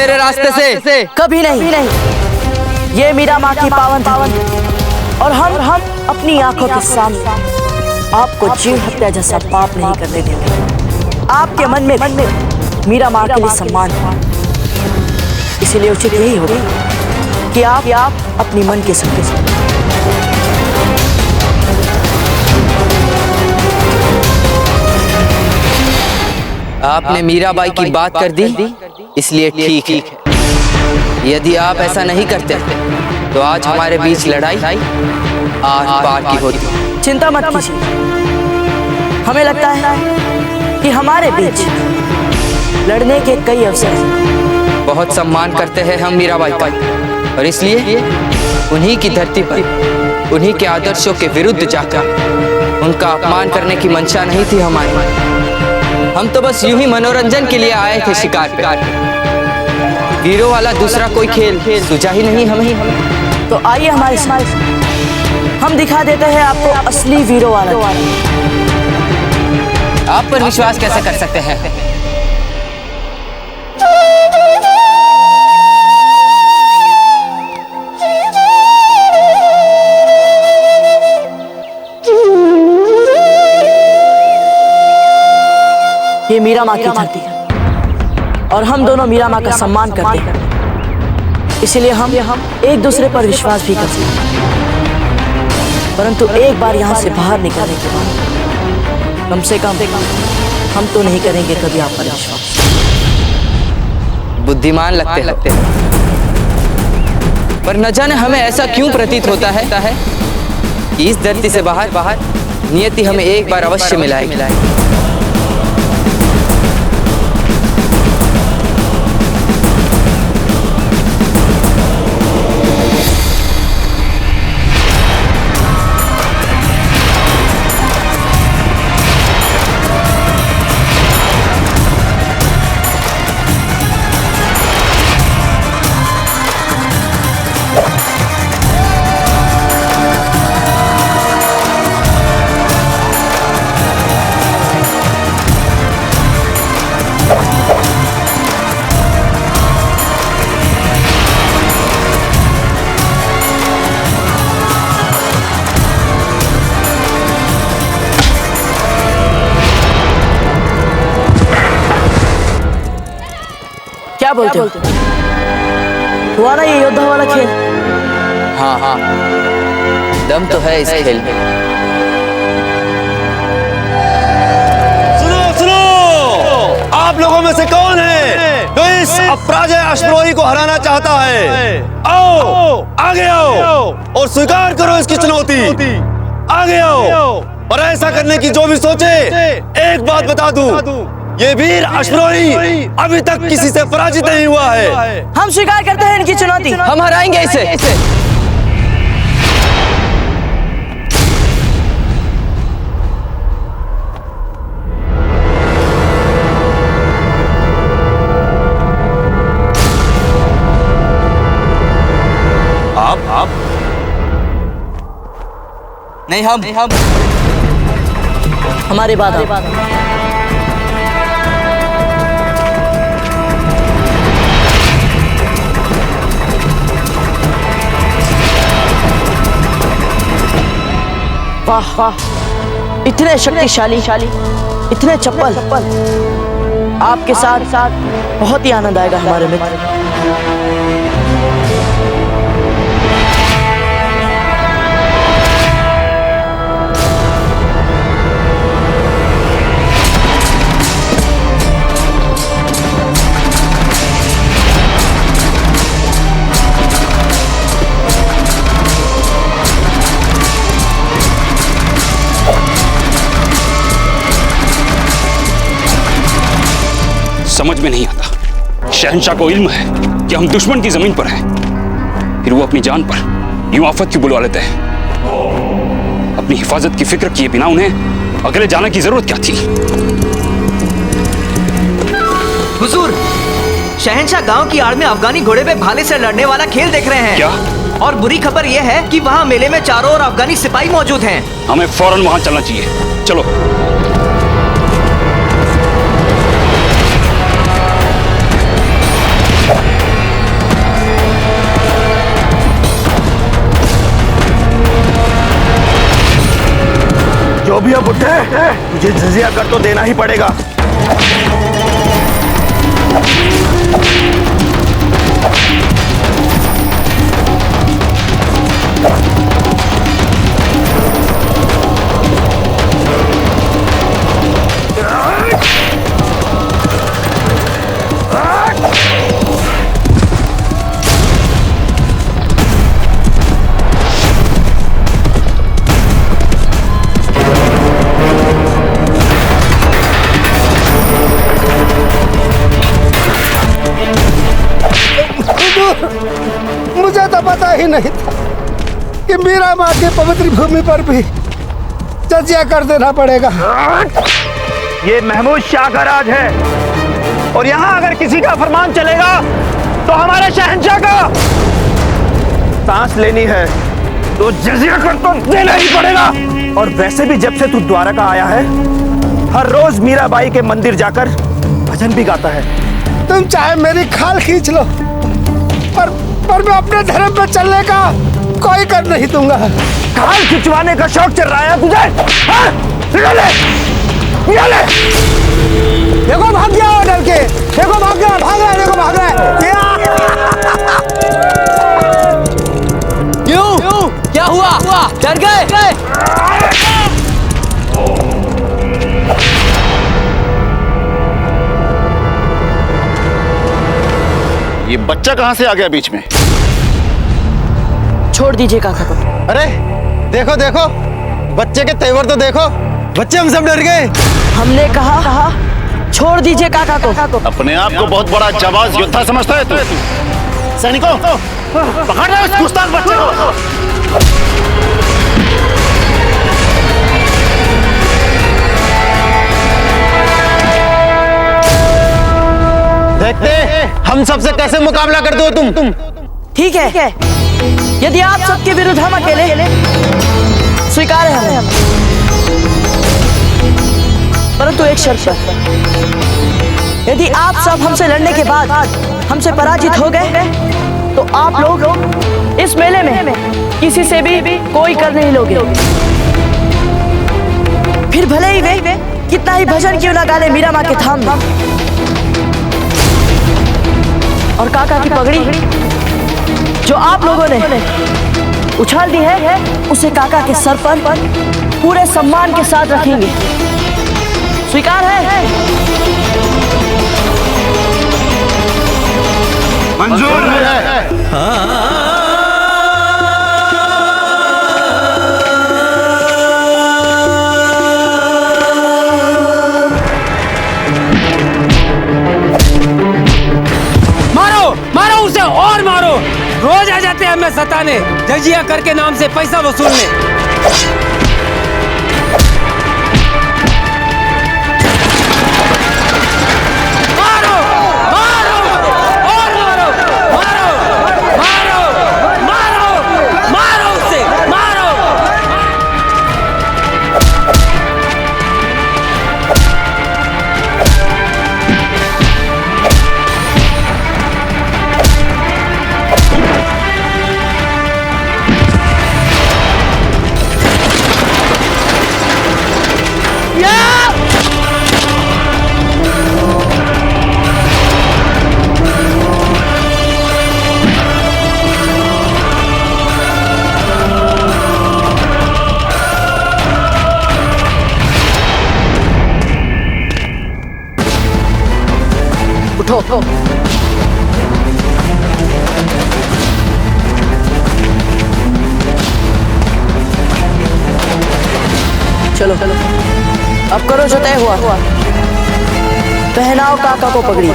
मेरे रास्ते से। कभी नहीं। ये मीरा माँ की पावन और हम अपनी आंखों के सामने आपको जीव हत्या जैसा पाप नहीं करने देंगे। आपके मन में मीरा माँ के लिए सम्मान है, इसीलिए उचित यही होगा कि आप अपनी मन के संग आपने मीराबाई की बात कर दी, इसलिए ठीक है। यदि आप ऐसा नहीं करते तो आज हमारे बीच लड़ाई आर पार की होती। चिंता मत कीजिए, हमें लगता है कि हमारे बीच लड़ने के कई अवसर हैं। बहुत सम्मान करते हैं हम मीराबाई का, और इसलिए उन्हीं की धरती पर उन्हीं के आदर्शों के विरुद्ध जाकर उनका अपमान करने की मंशा नहीं थी हमारी। हम तो बस यूं ही मनोरंजन के लिए आए थे शिकार पे। वीरों वाला दूसरा कोई खेल सूझा ही नहीं हमें। तो आइए हमारे साथ, हम दिखा देते हैं आपको असली वीरों वाला। आप पर विश्वास कैसे कर सकते हैं? ये मीरा माँ की धरती है और हम दोनों मीरा माँ का सम्मान करते हैं, इसलिए हम एक दूसरे पर विश्वास भी करते हैं। परंतु एक बार यहाँ से बाहर निकलने के बाद कम से कम हम तो नहीं करेंगे कभी आप पर विश्वास। बुद्धिमान लगते पर न जाने हमें ऐसा क्यों प्रतीत होता है कि इस धरती से बाहर नियति हमें एक बार अवश्य मिलाएगी। क्या बोलते हो? हुआ ना ये योद्धा वाला खेल? हाँ, दम तो है इस खेल में। सुनो, आप लोगों में से कौन है जो इस अपराजय अश्वरोही को हराना चाहता है? आओ, आगे आओ और स्वीकार करो इसकी चुनौती। आगे आओ, और ऐसा करने की जो भी सोचे, एक बात बता दूं, ये वीर अश्वरोही अभी तक किसी से पराजित नहीं हुआ है। हम स्वीकार करते हैं इनकी चुनौती। हम हराएंगे इसे। आप नहीं, हम हमारे बाद वाह, इतने शक्तिशाली, इतने चप्पल। आपके साथ बहुत ही आनंद आएगा हमारे मित्र। समझ में नहीं आता, शहंशाह को इल्म है कि हम दुश्मन की जमीन पर हैं, फिर वो अपनी जान पर यूं आफत क्यों बुलवा लेते हैं? अपनी हिफाजत की फिक्र किए बिना उन्हें अकेले जाने की जरूरत क्या थी? हुजूर, शहंशाह गांव की आड़ में अफगानी घोड़े पे भाले से लड़ने वाला खेल देख रहे हैं। क्या? और बुरी खबर यह है कि वहाँ मेले में चारों ओर अफगानी सिपाही मौजूद हैं। हमें फौरन वहां चलना चाहिए। चलो। जो भी अब उठे तुझे जजिया कर तो देना ही पड़ेगा। मुझे तो पता ही नहीं था कि मीरा माँ की पवित्र भूमि पर भी जजिया कर देना पड़ेगा। ये महमूद शाह का राज है और यहाँ अगर किसी का फरमान चलेगा तो हमारे शहंशाह का। सांस लेनी है तो जजिया कर तो देना ही पड़ेगा। और वैसे भी जब से तू द्वारका आया है हर रोज मीराबाई के मंदिर जाकर भजन भी गाता है। तुम चाहे मेरी खाल खींच लो पर मैं अपने धर्म पर चलने का कोई कर नहीं दूंगा। खाल खिंचवाने का शौक चल रहा है तुझे? हाँ? निकाले! निकाले! देखो भाग गया डर के, देखो भाग गया, भाग रहा है, देखो भाग रहा है। क्यों? क्या हुआ? डर गए? ये बच्चा कहाँ से आ गया बीच में? छोड़ दीजिए काका को। अरे देखो देखो बच्चे के तेवर तो देखो, बच्चे हम सब डर गए। हमने कहा छोड़ दीजिए काका को। अपने आप को बहुत बड़ा जाबाज योद्धा समझता है तू? सैनिकों पकड़ रहे उस गुस्ताख बच्चे को। देखते हम सबसे कैसे मुकाबला करते हो तुम। ठीक है, यदि आप सबके विरुद्ध हम अकेले स्वीकार है हमें, परंतु एक शर्त पर। यदि आप सब हमसे लड़ने के बाद हमसे पराजित हो गए तो आप लोग इस मेले में किसी से भी कोई कर नहीं लोगे। फिर भले ही वे कितना ही भजन क्यों ना गाले मीरा माँ के थाम में। और काका की पगड़ी जो आप लोगों ने उछाल दी है उसे काका के सर पर पूरे सम्मान के साथ रखेंगे। स्वीकार है? मंजूर है। मारो उसे और मारो। रोज आ जाते हैं हमें सताने, जजिया करके नाम से पैसा वसूलने। मारो मारो और मारो, मारो मारो मारो मारो उसे, मारो। उठो। चलो अब करो जो तय हुआ। पहनाओ काका को पगड़ी।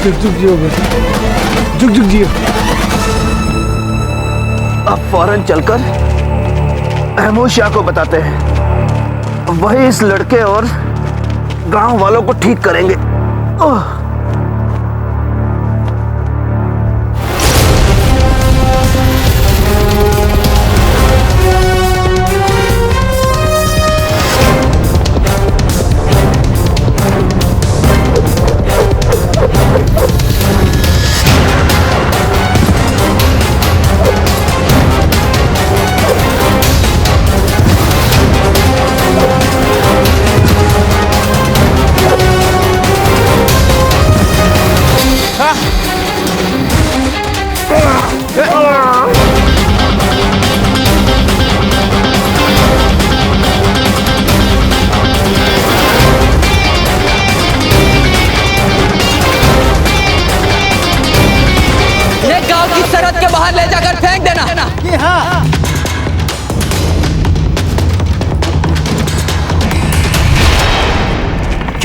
जुग जियो बेटा, जुग जियो। अब फौरन चलकर महमूद शाह को बताते हैं, वही इस लड़के और गांव वालों को ठीक करेंगे।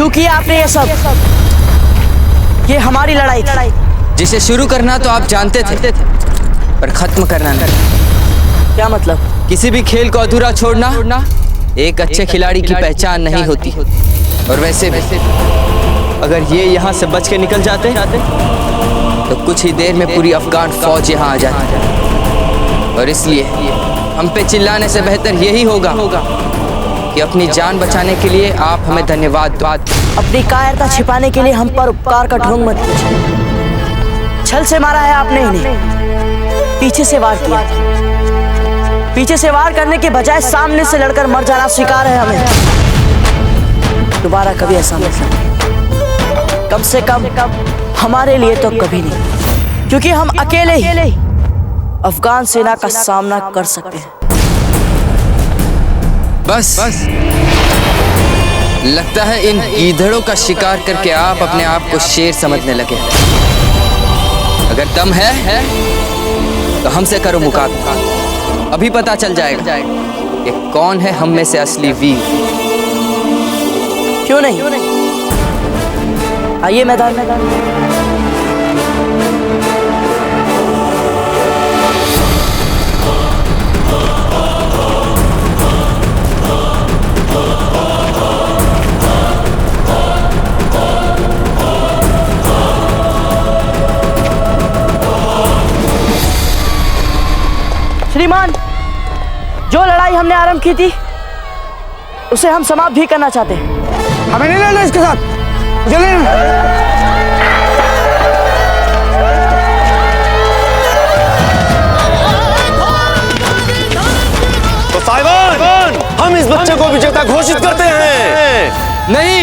क्यों किया आपने ये सब? ये हमारी लड़ाई थी। जिसे शुरू करना तो आप जानते थे, पर खत्म करना नहीं। क्या मतलब? किसी भी खेल को अधूरा छोड़ना एक अच्छे खिलाड़ी की पहचान नहीं होती। और वैसे भी अगर ये यहाँ से बच के निकल जाते तो कुछ ही देर में पूरी अफगान फौज यहाँ आ जाती। और इसलिए हम पे चिल्लाने से बेहतर यही होगा कि अपनी जान बचाने के लिए आप हमें धन्यवाद दो। अपनी कायरता छिपाने के लिए हम पर उपकार का ढोंग मत कीजिए। छल से मारा है आपने इन्हें, पीछे से वार किया। पीछे से वार करने के बजाय सामने से लड़कर मर जाना स्वीकार है हमें। दोबारा कभी ऐसा मत करना, कम से कम हमारे लिए तो कभी नहीं, क्योंकि हम अकेले ही अफगान सेना का सामना कर सकते हैं। बस लगता है इन गीदड़ों का शिकार करके आप अपने आप को शेर समझने लगे। अगर दम है तो हमसे करो मुकाबला। अभी पता चल जाएगा कि कौन है हम में से असली वीर। क्यों नहीं? आइए मैदान में। श्रीमान, जो लड़ाई हमने आरंभ की थी उसे हम समाप्त भी करना चाहते हैं। हमें नहीं लेना इसके साथ, मुझे लेना। तो साहिबान, हम इस बच्चे को विजेता घोषित करते हैं। नहीं,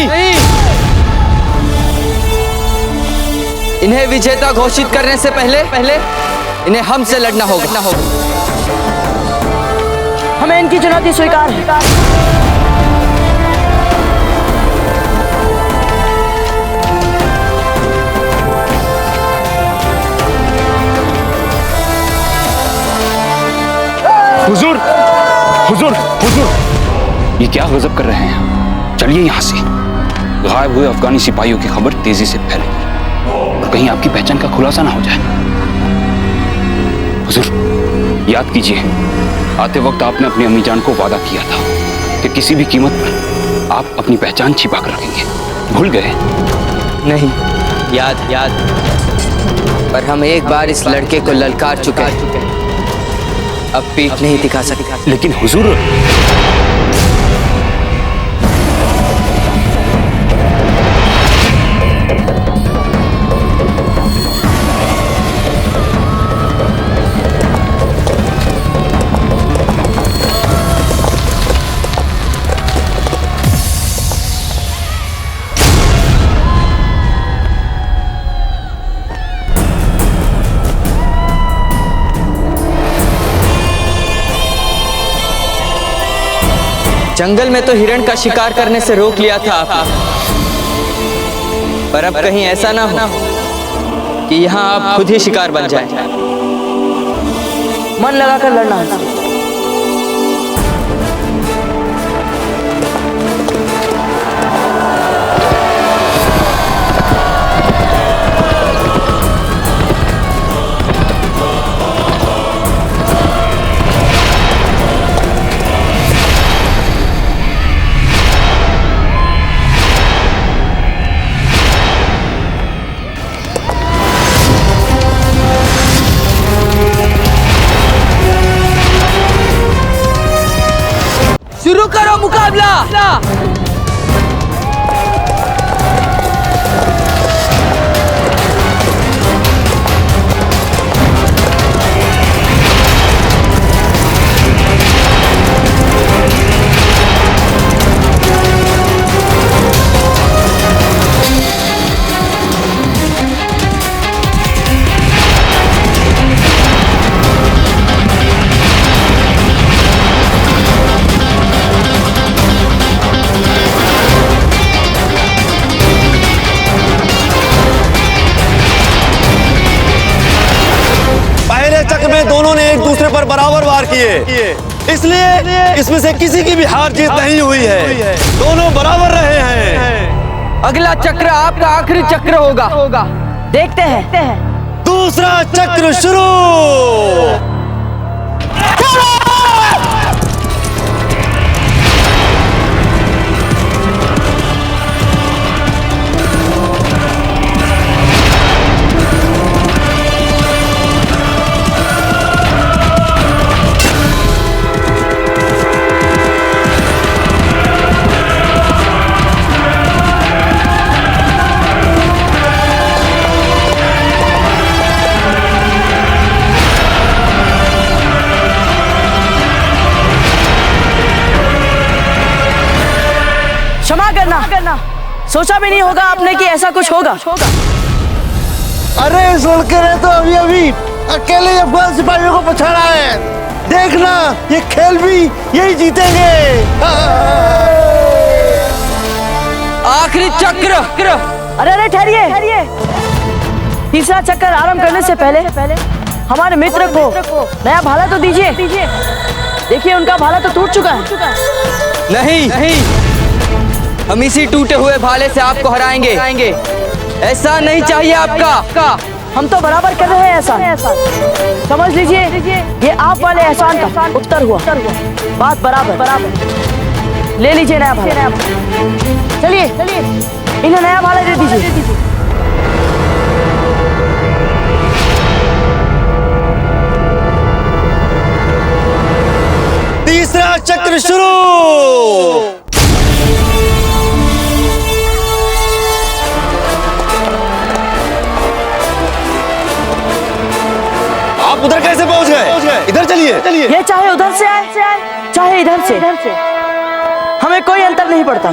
इन्हें विजेता घोषित करने से पहले इन्हें हमसे लड़ना होगा। हमें इनकी चुनौती स्वीकार है। हुजूर, हुजूर, हुजूर, ये क्या गजब कर रहे हैं? चलिए यहाँ से। गायब हुए अफगानी सिपाहियों की खबर तेजी से फैलेगी और कहीं आपकी पहचान का खुलासा ना हो जाए। हुजूर, याद कीजिए, आते वक्त आपने अपनी अम्मी जान को वादा किया था कि किसी भी कीमत पर आप अपनी पहचान छिपा कर रखेंगे। भूल गए? नहीं, याद। पर हम एक बार इस लड़के को ललकार चुके हैं, अब पीठ नहीं दिखा सकते। लेकिन हुजूर, जंगल में तो हिरण का शिकार करने से रोक लिया था आपने, पर अब कहीं ऐसा ना हो कि यहाँ आप खुद ही शिकार बन जाएं। मन लगाकर लड़ना है। शुरू करो मुकाबला। दोनों ने एक दूसरे पर बराबर वार किए, इसलिए इसमें से किसी की भी हार जीत नहीं हुई है। दोनों बराबर रहे हैं। अगला चक्र आपका आखिरी चक्र होगा। देखते हैं। दूसरा चक्र शुरू। क्षमा करना, सोचा भी नहीं होगा आपने कि ऐसा कुछ होगा। अरे इस लड़के ने तो अभी अभी अकेले अफगान सिपाहियों को पछाड़ा है। देखना ये खेल भी यही जीतेंगे। आखिरी चक्र। अरे ठहरिए। तीसरा चक्कर आरंभ करने से पहले हमारे मित्र को नया भाला तो दीजिए। देखिए उनका भाला तो टूट चुका है। नहीं, हम इसी टूटे हुए भाले से आपको हराएंगे। ऐसा नहीं चाहिए आपका। हम तो बराबर कर रहे हैं ऐसा। समझ लीजिए ये आप वाले एहसान का उत्तर हुआ। बात बराबर। ले लीजिए नया भाला। चलिए इन्हें नया भाला दे दीजिए। तीसरा चक्र शुरू। आप उधर कैसे पहुंच गए? इधर चलिए। ये चाहे उधर से आए चाहे इधर से, हमें कोई अंतर नहीं पड़ता।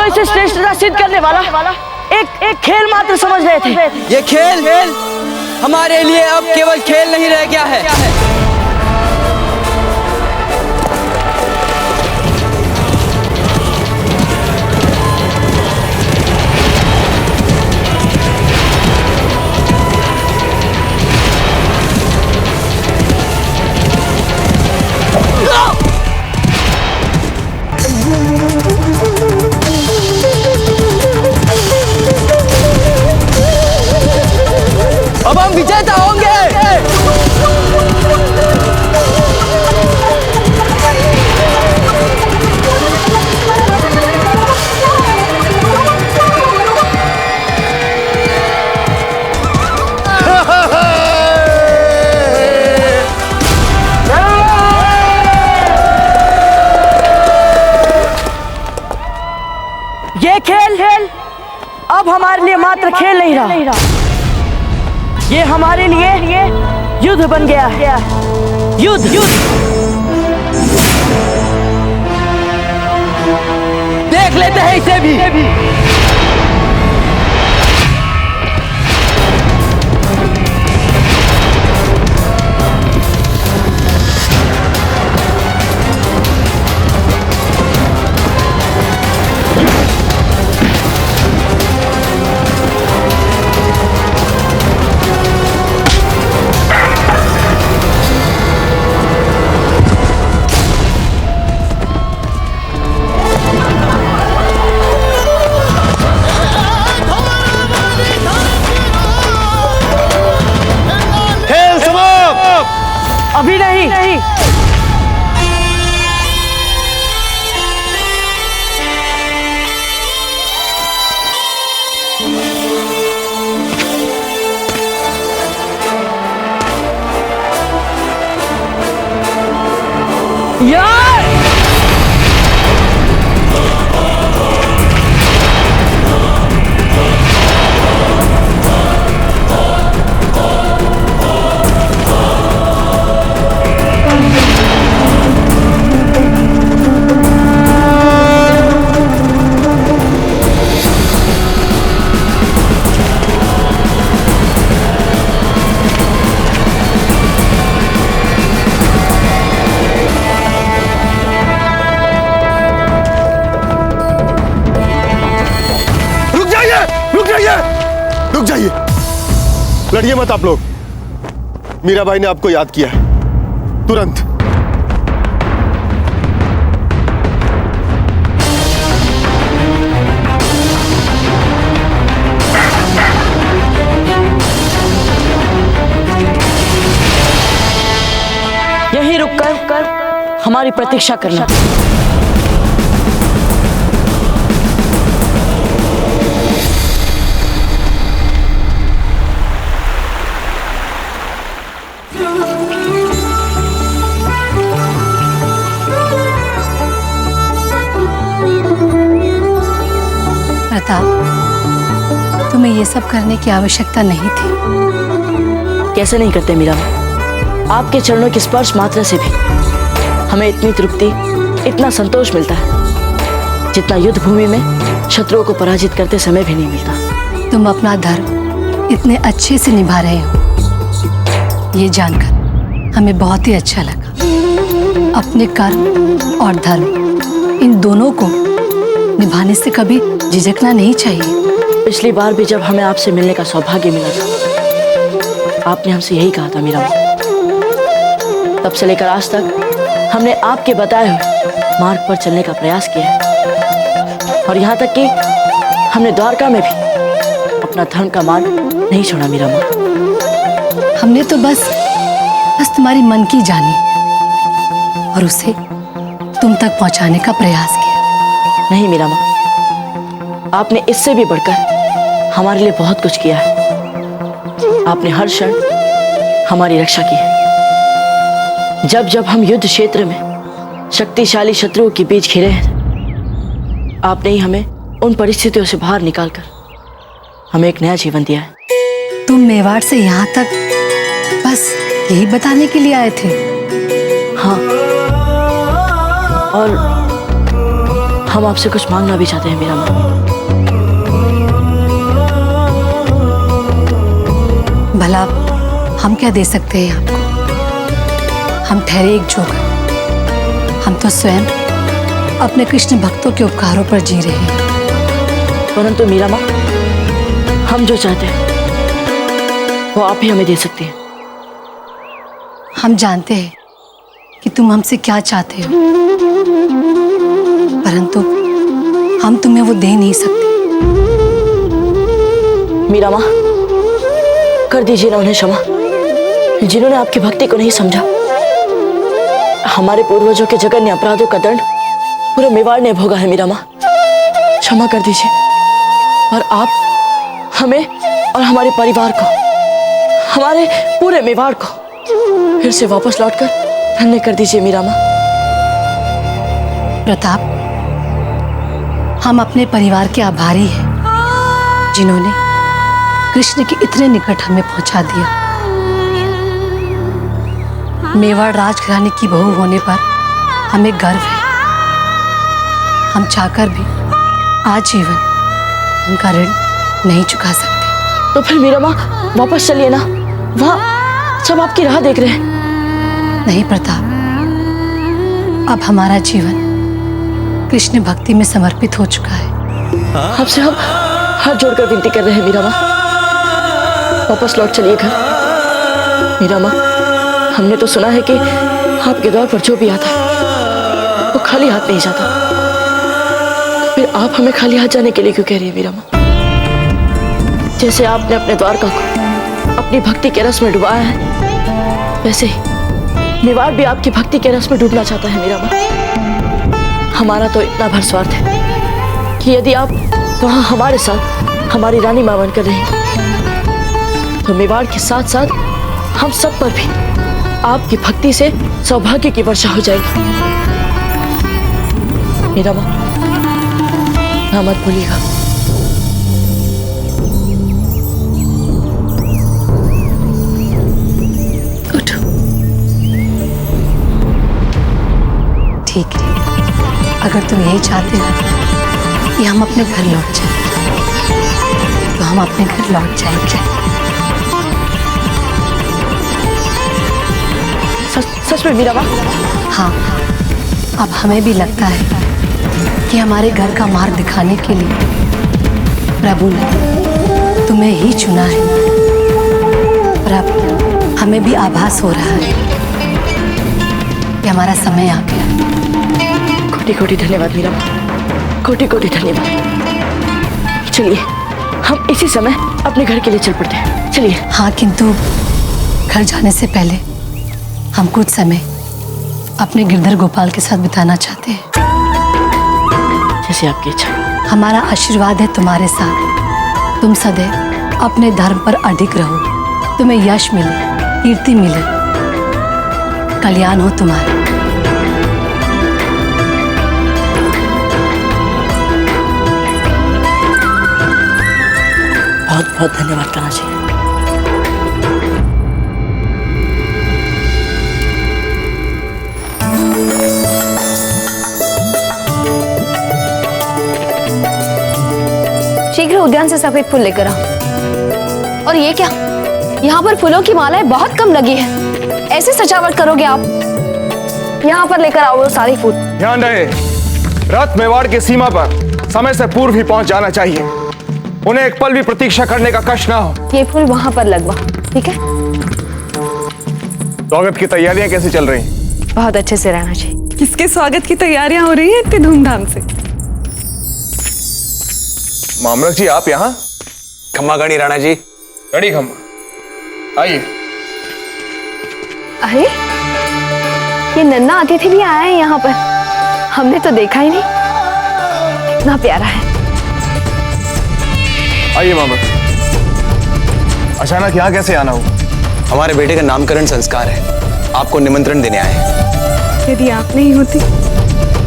इसे श्रेष्ठता सिद्ध करने वाला एक खेल मात्र समझ रहे थे। ये खेल हमारे लिए अब केवल खेल नहीं रह गया है। अब हम विजेता होंगे। ये खेल अब हमारे लिए मात्र खेल नहीं रहा, ये हमारे लिए युद्ध बन गया है। युद्ध देख लेते हैं इसे भी। रुक जाइए, लड़िए मत आप लोग। मीराबाई ने आपको याद किया है, तुरंत। यहीं रुककर हमारी प्रतीक्षा करना। प्रताप, तुम्हें ये सब करने की आवश्यकता नहीं थी। कैसे नहीं करते मीरा? आपके चरणों के स्पर्श मात्र से भी हमें इतनी तृप्ति, इतना संतोष मिलता है जितना युद्ध भूमि में शत्रुओं को पराजित करते समय भी नहीं मिलता। तुम अपना धर्म इतने अच्छे से निभा रहे हो, ये जानकर हमें बहुत ही अच्छा लगा। अपने कर्म और धर्म इन दोनों को निभाने से कभी झिझकना नहीं चाहिए। पिछली बार भी जब हमें आपसे मिलने का सौभाग्य मिला था, आपने हमसे यही कहा था मीरा। तब से लेकर आज तक हमने आपके बताए हुए मार्ग पर चलने का प्रयास किया है, और यहाँ तक कि हमने द्वारका में भी अपना धर्म का मार्ग नहीं छोड़ा मीरा माँ। हमने तो बस तुम्हारी मन की जानी और उसे तुम तक पहुंचाने का प्रयास किया। नहीं मीरा माँ, आपने इससे भी बढ़कर हमारे लिए बहुत कुछ किया है। आपने हर क्षण हमारी रक्षा की है। जब जब हम युद्ध क्षेत्र में शक्तिशाली शत्रुओं के बीच घिरे हैं, आपने ही हमें उन परिस्थितियों से बाहर निकालकर हमें एक नया जीवन दिया है। तुम मेवाड़ से यहाँ तक बस यही बताने के लिए आए थे? हाँ, और हम आपसे कुछ मांगना भी चाहते हैं मीरा माँ। भला हम क्या दे सकते हैं आपको? हम ठहरे एक जोकर। हम तो स्वयं अपने कृष्ण भक्तों के उपकारों पर जी रहे हैं। परंतु मीरा माँ, हम जो चाहते हैं वो आप ही हमें दे सकती हैं। हम जानते हैं कि तुम हमसे क्या चाहते हो, परंतु हम तुम्हें वो दे नहीं सकते। मीरा माँ, कर दीजिए ना उन्हें क्षमा, जिन्होंने आपकी भक्ति को नहीं समझा। हमारे पूर्वजों के जघन्य अपराधों का दंड पूरे मेवाड़ ने भोगा है मीरा माँ। क्षमा कर दीजिए, और आप हमें और हमारे परिवार को, हमारे पूरे मेवाड़ को फिर से वापस लौटकर धन्य कर दीजिए मीरा माँ। प्रताप, हम अपने परिवार के आभारी हैं, जिन्होंने कृष्ण के इतने निकट हमें पहुंचा दिया। मेवाड़ राजघराने की बहू होने पर हमें गर्व है। हम चाहकर भी आजीवन उनका ऋण नहीं चुका सकते। तो फिर मीरा माँ वापस चलिए ना, वहाँ सब आपकी राह देख रहे हैं। नहीं प्रताप, अब हमारा जीवन कृष्ण भक्ति में समर्पित हो चुका है। आपसे हम हाथ जोड़कर विनती कर रहे हैं मीरा माँ, वापस लौट चलिए घर। मीरा माँ, हमने तो सुना है कि आपके द्वार पर जो भी आता है वो खाली हाथ नहीं जाता। फिर आप हमें खाली हाथ जाने के लिए क्यों कह रही है मीरा माँ? जैसे आपने अपने द्वारका को अपनी भक्ति के रस में डुबाया है, वैसे ही मेवाड़ भी आपकी भक्ति के रस में डूबना चाहता है मीरा माँ। हमारा तो इतना भर स्वार्थ है कि यदि आप वहाँ हमारे साथ हमारी रानी मां बनकर रहेंगी, तो मेवाड़ के साथ साथ हम सब पर भी आपकी भक्ति से सौभाग्य की वर्षा हो जाएगी। मीरा माँ, ना मत भूलिएगा। उठो। ठीक है, अगर तुम यही चाहते हो कि हम अपने घर लौट जाएं, तो हम अपने घर लौट जाएंगे। सच में मीरा माँ? हाँ, अब हमें भी लगता है कि हमारे घर का मार्ग दिखाने के लिए प्रभु ने तुम्हें ही चुना है, और अब हमें भी आभास हो रहा है कि हमारा समय आ गया। कोटि कोटि धन्यवाद मीरा माँ, कोटि कोटि धन्यवाद। चलिए हम इसी समय अपने घर के लिए चल पड़ते हैं, चलिए। हाँ, किंतु घर जाने से पहले हम कुछ समय अपने गिरधर गोपाल के साथ बिताना चाहते हैं। जैसे आपकी इच्छा। हमारा आशीर्वाद है तुम्हारे साथ। तुम सदैव अपने धर्म पर अडिग रहो, तुम्हें यश मिले, कीर्ति मिले, कल्याण हो तुम्हारा। बहुत बहुत धन्यवाद करना चाहिए। शीघ्र उद्यान से सफेद फूल लेकर आओ। और ये क्या, यहाँ पर फूलों की मालाएं बहुत कम लगी है, ऐसे सजावट करोगे आप? यहाँ पर लेकर आओ वो सारे फूल। ध्यान रहे, रथ मेवाड़ की सीमा पर समय से पूर्व ही पहुंच जाना चाहिए। उन्हें एक पल भी प्रतीक्षा करने का कष्ट ना हो। ये फूल वहाँ पर लगवा, ठीक है? स्वागत की तैयारियां कैसी चल रही? बहुत अच्छे से रहना चाहिए। किसके स्वागत की तैयारियां हो रही हैं इतनी धूमधाम से? मामलक जी, आप यहाँ? खम्मा गणी राणा जी। गणी खम्मा, आइए। अरे ये नन्हा अतिथि भी आया है यहाँ पर, हमने तो देखा ही नहीं। कितना प्यारा है। आइए मामलक। अचानक यहाँ कैसे आना हुआ? हमारे बेटे का नामकरण संस्कार है, आपको निमंत्रण देने आए हैं। यदि आप नहीं होती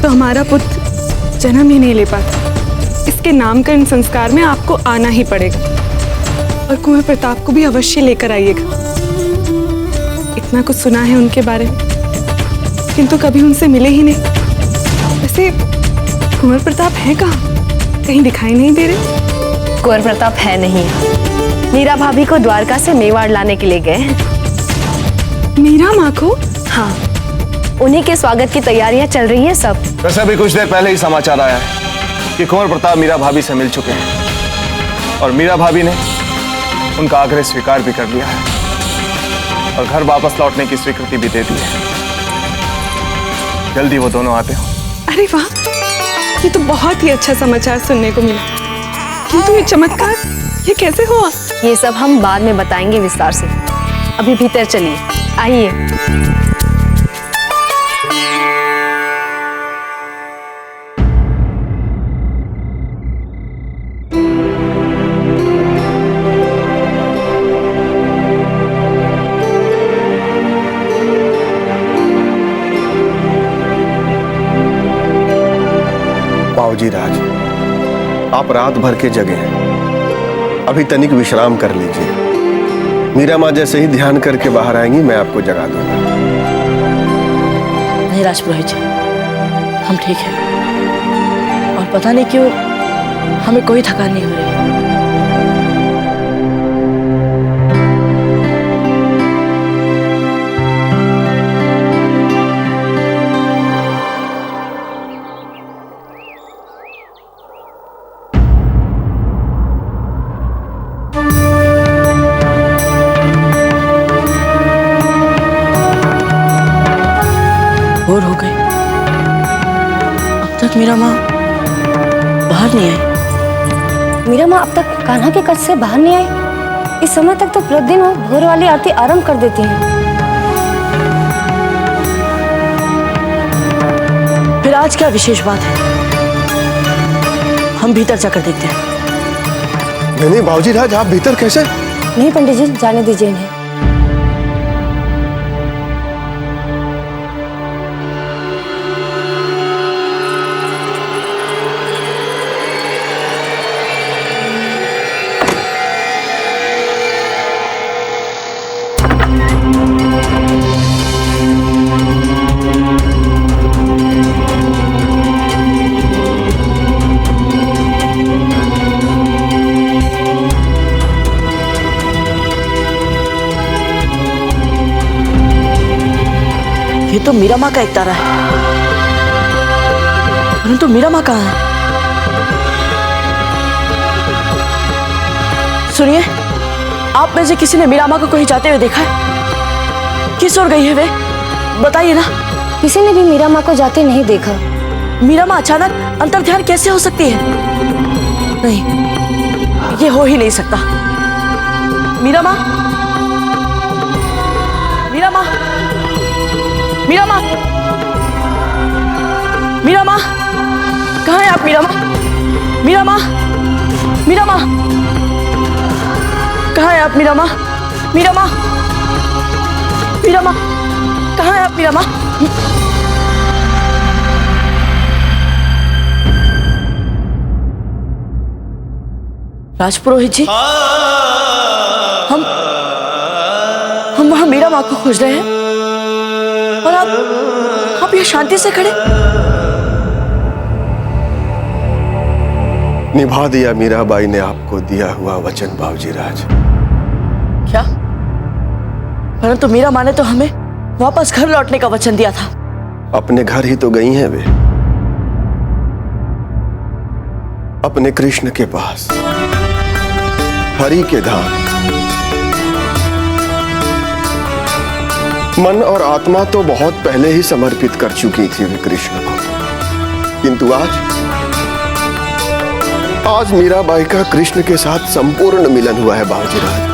तो हमारा पुत्र जन्म ही नहीं ले पाता। इसके नामकरण संस्कार में आपको आना ही पड़ेगा, और कुंवर प्रताप को भी अवश्य लेकर आइएगा। इतना कुछ सुना है उनके बारे में, किंतु कभी उनसे मिले ही नहीं। वैसे कुंवर प्रताप है कहाँ? कहीं दिखाई नहीं दे रहे। कुंवर प्रताप है नहीं, मीरा भाभी को द्वारका से मेवाड़ लाने के लिए गए हैं। मीरा माँ को? हाँ, उन्हीं के स्वागत की तैयारियां चल रही हैं सब। वैसे अभी कुछ देर पहले ही समाचार आया है कि कुंवर प्रताप मीरा भाभी से मिल चुके हैं, और मीरा भाभी ने उनका आग्रह स्वीकार भी कर लिया है, और घर वापस लौटने की स्वीकृति भी दे दी है। जल्दी वो दोनों आते हो। अरे वाह, ये तो बहुत ही अच्छा समाचार सुनने को मिला। किंतु ये चमत्कार ये कैसे हुआ? ये सब हम बाद में बताएंगे विस्तार से। अभी भीतर चलिए, आइए। बाबूजी राज, आप रात भर के जगे हैं, अभी तनिक विश्राम कर लीजिए। मीरा माँ जैसे ही ध्यान करके बाहर आएंगी मैं आपको जगा दूंगा। नहीं राजपुरोहित जी, हम ठीक हैं, और पता नहीं क्यों हमें कोई थकान नहीं हो रही। भोर हो गई, अब तक मीरा माँ बाहर नहीं आई। मीरा माँ अब तक कान्हा के कच्छ से बाहर नहीं आई। इस समय तक तो प्रतिदिन वो भोर वाली आरती आरंभ कर देती हैं। फिर आज क्या विशेष बात है? हम भीतर जाकर देखते हैं। नहीं बाबूजी राज, आप भीतर कैसे? नहीं पंडित जी, जाने दीजिए इन्हें। ये तो मीरा माँ का एक तारा है, परंतु मीरा माँ कहाँ है? सुनिए, आप में से किसी ने मीरा माँ को कहीं जाते हुए देखा है? किस ओर गई है वे? बताइए ना। किसी ने भी मीरा माँ को जाते नहीं देखा। मीरा माँ अचानक अंतर्ध्यान कैसे हो सकती है? नहीं, ये हो ही नहीं सकता। मीरा माँ, मीरा माँ, मीरा माँ, मीरा माँ, कहाँ है आप मीरा माँ? मीरा माँ, मीरा माँ, कहाँ है आप मीरा माँ? मीरा माँ, मीरा माँ, कहाँ है आप मीरा माँ? राजपुरोहित जी, हम वहां मीरा माँ को खोज रहे हैं और आप यहाँ शांति से खड़े। निभा दिया मीराबाई ने आपको दिया हुआ वचन बाबूजी राज। क्या? परंतु मीरा माँ ने तो हमें वापस घर लौटने का वचन दिया था। अपने घर ही तो गई हैं वे, अपने कृष्ण के पास, हरि के धाम। मन और आत्मा तो बहुत पहले ही समर्पित कर चुकी थी वे कृष्ण को, किंतु आज मीराबाई का कृष्ण के साथ संपूर्ण मिलन हुआ है बाबूजी राज।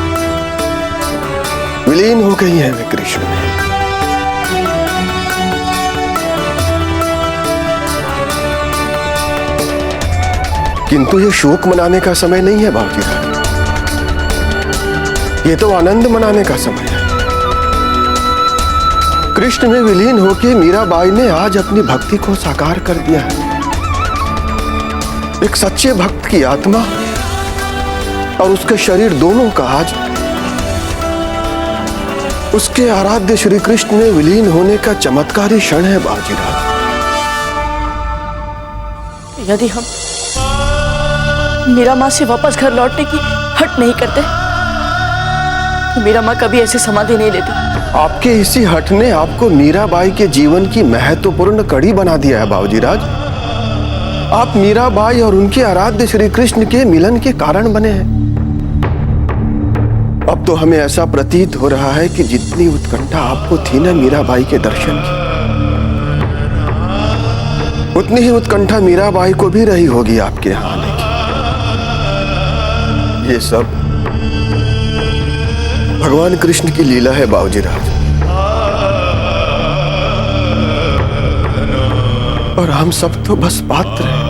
विलीन हो गई है वे कृष्ण में। किंतु ये शोक मनाने का समय नहीं है बाबूजी राज, ये तो आनंद मनाने का समय है। कृष्ण में विलीन होकर मीराबाई ने आज अपनी भक्ति को साकार कर दिया है। एक सच्चे भक्त की आत्मा और उसके शरीर दोनों का आज उसके आराध्य श्री कृष्ण में विलीन होने का चमत्कारी क्षण है बाबूजी राज। यदि हम मीरा माँ से वापस घर लौटने की हट नहीं करते तो मीरा माँ कभी ऐसी समाधि नहीं लेती। आपके इसी हट ने आपको मीराबाई के जीवन की महत्वपूर्ण कड़ी बना दिया है बाबूजी राज। आप मीराबाई और उनके आराध्य श्री कृष्ण के मिलन के कारण बने हैं। अब तो हमें ऐसा प्रतीत हो रहा है कि जितनी उत्कंठा आपको थी ना मीराबाई के दर्शन की, उतनी ही उत्कंठा मीराबाई को भी रही होगी आपके यहाँ आने की। ये सब भगवान कृष्ण की लीला है बाबूजी राज, और हम सब तो बस पात्र हैं।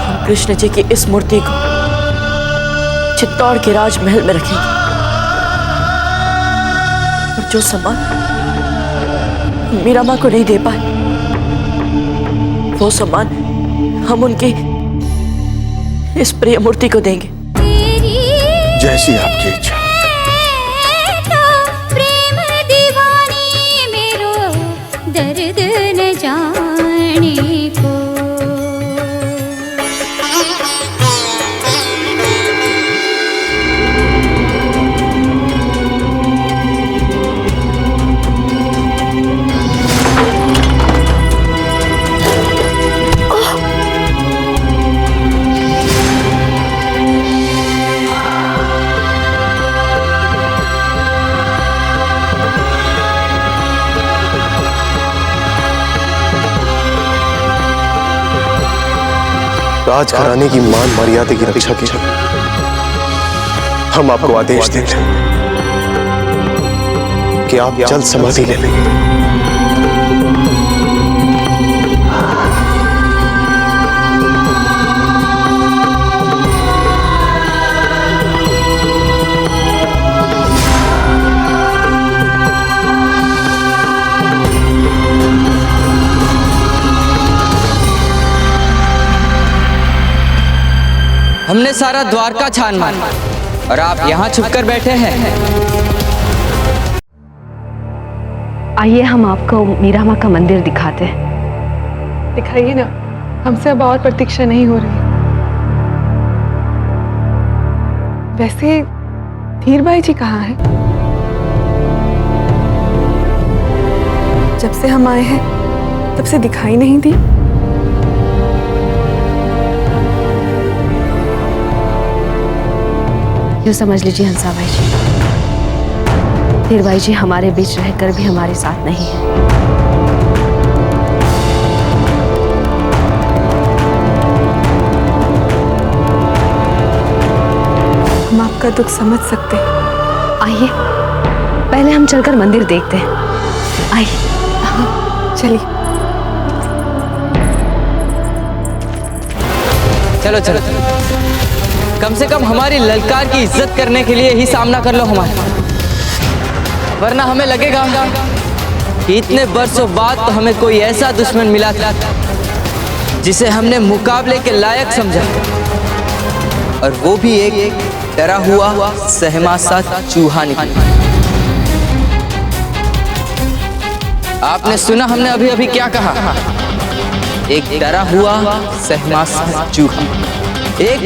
हम कृष्ण जी की इस मूर्ति को चित्तौड़ के राजमहल में रखेंगे और जो सम्मान मीरा माँ को नहीं दे पाए वो सम्मान हम उनकी इस प्रिय मूर्ति को देंगे। जैसी आपकी इच्छा। प्रेम दीवानी मेरो दर्द न जाने को। राजघराने की मान मर्यादा की रक्षा के लिए हम आपको आदेश देते हैं कि आप जल्द समाधि ले लें। हमने सारा द्वारका छान मारा और आप यहाँ छुपकर बैठे हैं। आइए हम आपको मीरा माँ का मंदिर दिखाते हैं। दिखाइए ना, हमसे अब और प्रतीक्षा नहीं हो रही। वैसे धीरबाई जी कहाँ हैं? जब से हम आए हैं तब से दिखाई नहीं दी। यूँ समझ लीजिए हंसा भाई जी, धीर भाई जी हमारे बीच रहकर भी हमारे साथ नहीं है। हम आपका दुख समझ सकते हैं। आइए पहले हम चलकर मंदिर देखते हैं। आइए चलिए। चलो चलो, कम से कम हमारी ललकार की इज्जत करने के लिए ही सामना कर लो हमारा, वरना हमें लगेगा कि इतने बरसों बाद तो हमें कोई ऐसा दुश्मन मिला था जिसे हमने मुकाबले के लायक समझा, और वो भी एक डरा हुआ सहमा सा चूहा निकला। आपने सुना हमने अभी अभी क्या कहा? एक डरा हुआ सहमा सा चूहा, एक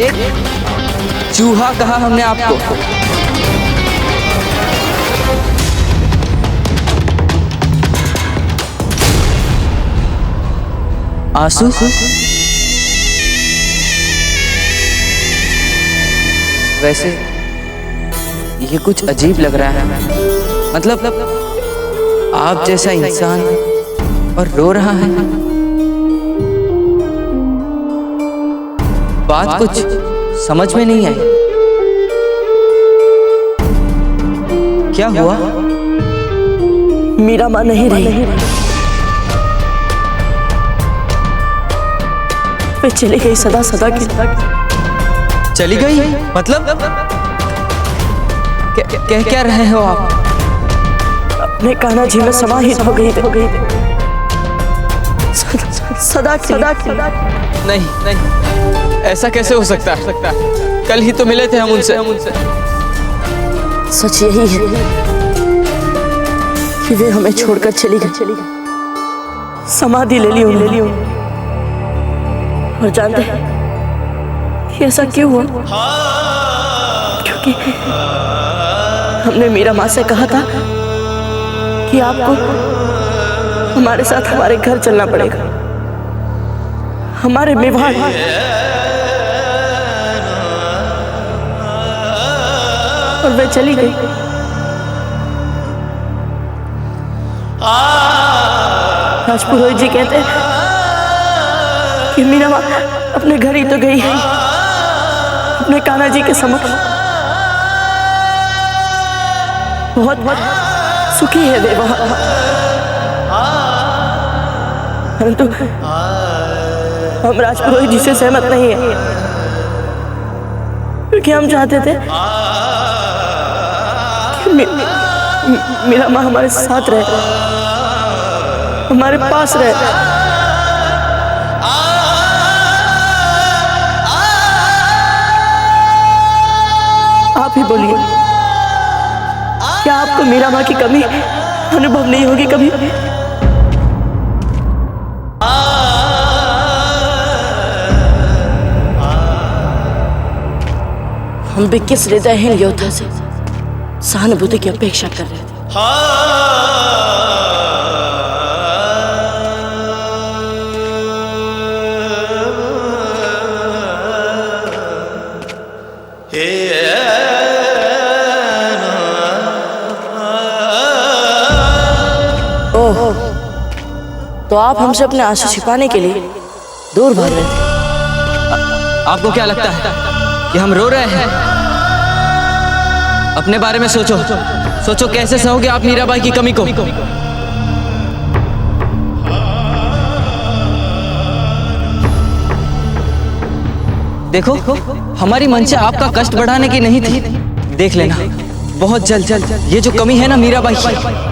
चूहा कहा हमने आपको। आंसू? वैसे ये कुछ अजीब लग रहा है, मतलब आप जैसा इंसान और रो रहा है। बात कुछ समझ में नहीं आई। क्या हुआ? मीरा माँ नहीं रही, वे चली गई सदा सदा की। चली गई? मतलब कह क्या रहे हो आप? अपने कान्हा जी में समाहित हो गई थी। सदा की। नहीं नहीं, ऐसा कैसे हो सकता है? कल ही तो मिले थे हम उनसे। सच यही है कि वे हमें छोड़कर चली गई, समाधि ले ली उन्होंने। और जानते हैं कि ऐसा क्यों हुआ? क्योंकि हमने मीरा माँ से कहा था कि आपको हमारे साथ हमारे घर चलना पड़ेगा, हमारे मेवाड़। और वे चली गई। राजपुरोहित जी कहते हैं कि मीरा माँ अपने घर ही तो गई है, अपने कान्हा जी के समक्ष। बहुत सुखी है वे वहाँ, परंतु हम राजपुरोहित जी से सहमत नहीं है, क्योंकि हम चाहते थे कि मीरा माँ हमारे साथ रहे, हमारे पास रहे। आप ही बोलिए, क्या आपको मीरा माँ की कमी अनुभव नहीं होगी कभी? हम भी किस हृदयहीन योद्धा से सहानुभूति की अपेक्षा कर रहे थे। ओह, तो आप हमसे अपने आंसू छिपाने के लिए दूर भाग रहे थे। आपको क्या लगता है कि हम रो रहे हैं? अपने बारे में सोचो, सोचो कैसे सहोगे आप मीराबाई की कमी को। देखो, हमारी मंशा आपका कष्ट बढ़ाने की नहीं थी। देख लेना, बहुत जल्द ये जो कमी है ना मीराबाई,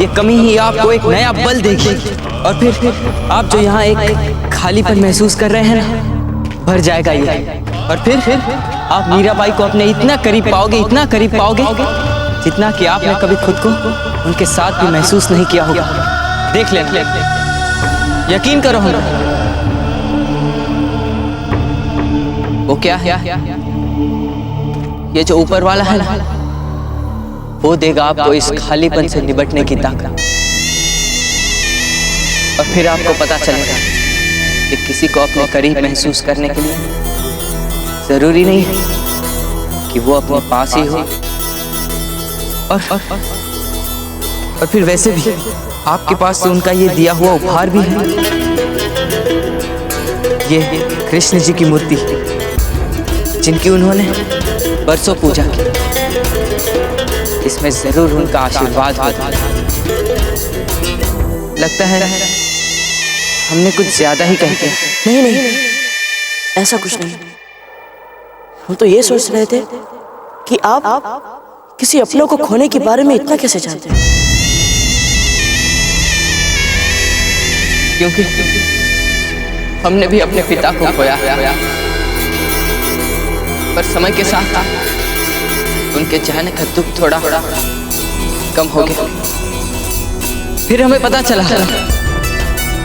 ये कमी ही आपको एक नया बल देगी, और फिर आप जो यहाँ एक खालीपन महसूस कर रहे हैं ना, भर जाएगा ये। और फिर आप मीराबाई को अपने इतना करीब पाओगे, इतना करीब पाओगे, जितना कि आपने कभी खुद को उनके साथ भी महसूस नहीं किया होगा। देख लेना, यकीन करो हम। वो क्या है? ये जो ऊपर वाला है ना, वो देगा आपको इस खालीपन से निपटने की ताकत। और फिर आपको पता चलेगा कि किसी को अपने करीब महसूस करने के लिए जरूरी नहीं है कि वो अपने पास ही हो। और फिर वैसे भी आपके पास तो उनका ये दिया हुआ उपहार भी है, ये कृष्ण जी की मूर्ति जिनकी उन्होंने बरसों पूजा की। इसमें जरूर उनका आशीर्वाद होता है। लगता है हमने कुछ ज्यादा ही कह दिया। नहीं नहीं, ऐसा कुछ नहीं। हम तो ये सोच रहे थे कि आप किसी अपनों को खोने के बारे में इतना कैसे जानते हैं। क्योंकि हमने भी अपने पिता को खोया, पर समय के साथ उनके जाने का दुख थोड़ा कम हो गया। फिर हमें पता चला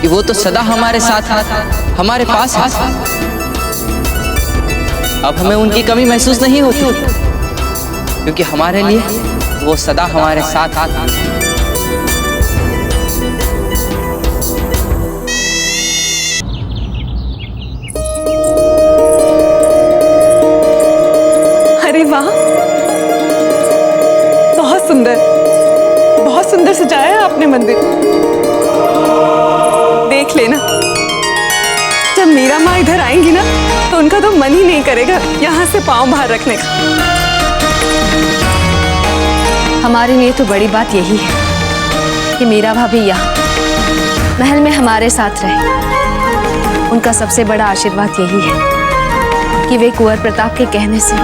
कि वो तो सदा हमारे साथ हमारे पास है। अब हमें उनकी कमी महसूस नहीं होती, क्योंकि हमारे लिए वो सदा हमारे साथ अरे वाह, बहुत सुंदर सजाया है आपने मंदिर। देख लेना, जब मीरा माँ इधर आएंगी ना तो उनका तो मन ही नहीं करेगा यहाँ से पाँव बाहर रखने का। हमारे लिए तो बड़ी बात यही है कि मीरा भाभी यहाँ महल में हमारे साथ रहे। उनका सबसे बड़ा आशीर्वाद यही है कि वे कुंवर प्रताप के कहने से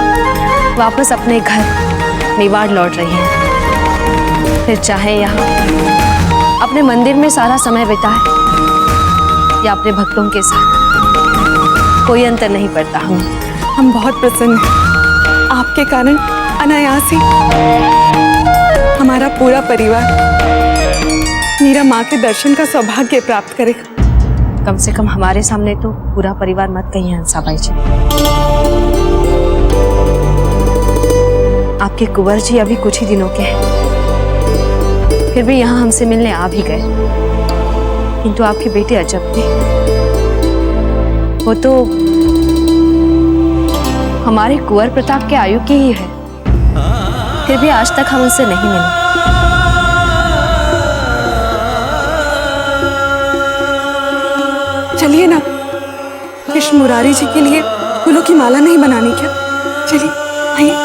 वापस अपने घर मेवाड़ लौट रही हैं। फिर चाहे यहाँ अपने मंदिर में सारा समय बिताए या अपने भक्तों के साथ, कोई अंतर नहीं पड़ता। हम बहुत प्रसन्न हैं। आपके कारण अनायास ही हमारा पूरा परिवार मीरा माँ के दर्शन का सौभाग्य प्राप्त करेगा। कम से कम हमारे सामने तो पूरा परिवार मत कहिए हंसाबाई जी। आपके कुंवर जी अभी कुछ ही दिनों के हैं, फिर भी यहाँ हमसे मिलने आ भी गए। किंतु आपके बेटे अजब थे, वो तो हमारे कुंवर प्रताप के आयु की ही है, फिर भी आज तक हम उनसे नहीं मिले। चलिए ना, कृष्ण मुरारी जी के लिए फूलों की माला नहीं बनानी क्या? चलिए आइए।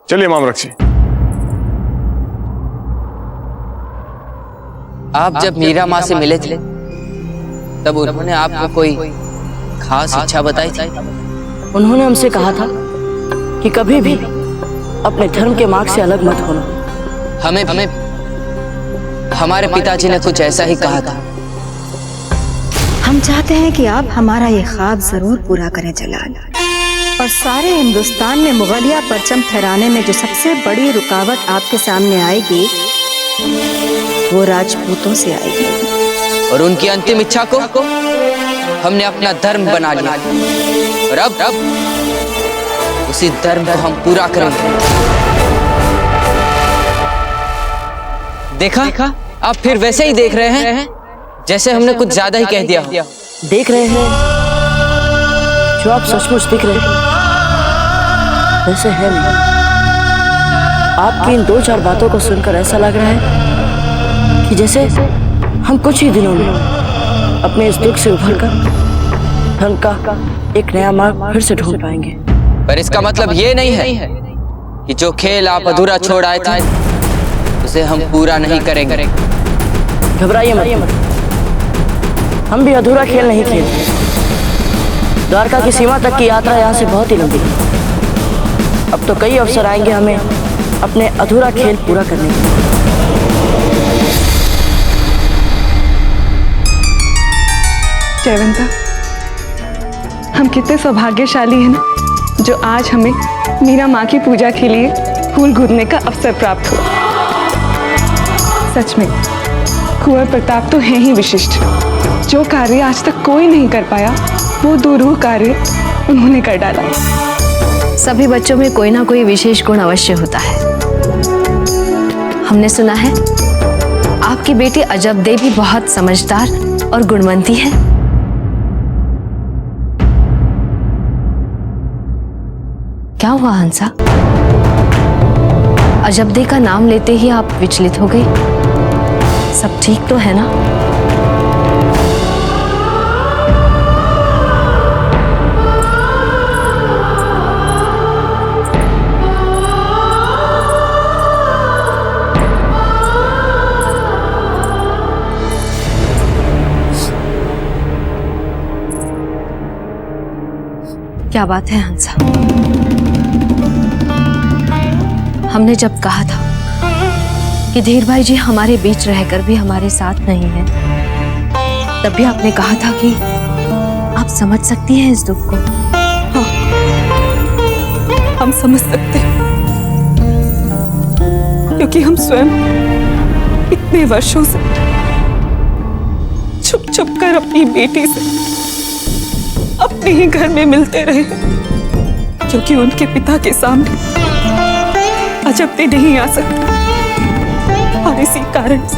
चलिए मामरक्षी। आप जब मीरा माँ से मिले थे तब उन्होंने आपको कोई खास इच्छा बताई थी? उन्होंने हमसे कहा था कि कभी भी अपने धर्म के मार्ग से अलग मत होना। हमें हमारे पिताजी ने कुछ ऐसा ही कहा था। हम चाहते हैं कि आप हमारा ये ख्वाब जरूर पूरा करें जलाल, और सारे हिंदुस्तान में मुगलिया परचम फहराने में जो सबसे बड़ी रुकावट आपके सामने आएगी वो राजपूतों से आएगी। और उनकी अंतिम इच्छा को हमने अपना धर्म बना लिया, और अब उसी धर्म को हम पूरा करेंगे। देखा, आप फिर वैसे ही देख रहे हैं जैसे हमने कुछ ज्यादा ही कह दिया हो। देख रहे हैं जो आप सचमुच दिख रहे हैं वैसे है नहीं। आपकी इन 2-4 बातों को सुनकर ऐसा लग रहा है कि जैसे हम कुछ ही दिनों में अपने इस दुख से उभरकर धर्म का एक नया मार्ग फिर से ढूंढ पाएंगे। पर इसका मतलब ये नहीं है कि जो खेल आप अधूरा छोड़ आए थे उसे हम पूरा नहीं करेंगे। घबराइए मत, हम भी अधूरा खेल नहीं खेलते। द्वारका की सीमा तक की यात्रा यहाँ से बहुत ही लंबी है। अब तो कई अवसर आएंगे हमें अपने अधूरा खेल पूरा करने के। जयवंता, हम कितने सौभाग्यशाली हैं ना, जो आज हमें मीरा माँ की पूजा के लिए फूल गुदने का अवसर प्राप्त हुआ। सच में कुंवर प्रताप तो हैं ही विशिष्ट। जो कार्य आज तक कोई नहीं कर पाया वो दुरूह कार्य उन्होंने कर डाला। सभी बच्चों में कोई ना कोई विशेष गुण अवश्य होता है। हमने सुना है आपकी बेटी अजब दे भी बहुत समझदार और गुणवंती है। क्या हुआ हंसा? अजब दे का नाम लेते ही आप विचलित हो गई। सब ठीक तो है ना? क्या बात है हंसा? हमने जब कहा था कि धीर भाई जी हमारे बीच रहकर भी हमारे साथ नहीं है, तब भी आपने कहा था कि आप समझ सकती हैं इस दुख को। हाँ, हम समझ सकते हैं, क्योंकि हम स्वयं इतने वर्षों से छुप छुप कर अपनी बेटी से अपने ही घर में मिलते रहे, क्योंकि उनके पिता के सामने अजब दे नहीं आ सकते। और इसी कारण से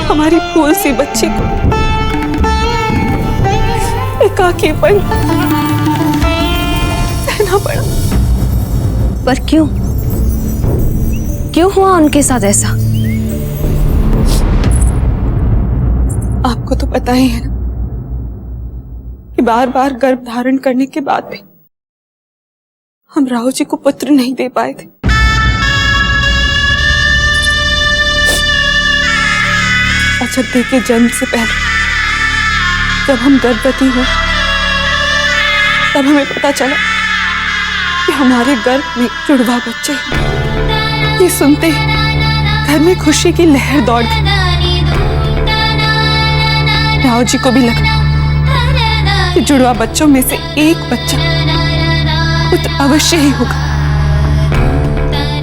हमारी फूल सी बच्ची को एकाकीपन सहना पड़ा। पर क्यों? क्यों हुआ उनके साथ ऐसा? आपको तो पता ही है ना कि बार बार गर्भ धारण करने के बाद भी हम राव जी को पुत्र नहीं दे पाए थे। अजब दे के जन्म से पहले जब हम गर्भवती हुए, तब हमें पता चला कि हमारे गर्भ में जुड़वा बच्चे हैं। ये सुनते ही घर में खुशी की लहर दौड़ गई। राव जी को भी लगा कि जुड़वा बच्चों में से एक बच्चा पुत्र अवश्य ही होगा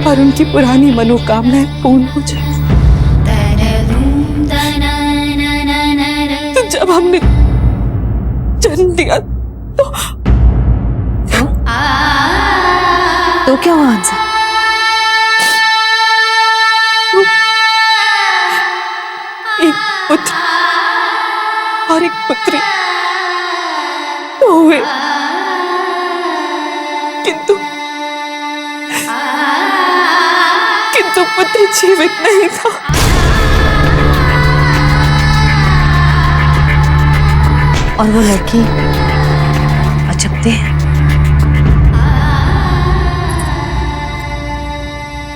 और उनकी पुरानी मनोकामनाएं पूर्ण हो जाएंगी। तो जब हमने जन्म दिया तो क्या हुआ हंसा? एक पुत्र और एक पुत्री तो हुए, किंतु पुत्र जीवित नहीं था। और वो लड़की अजब दे है।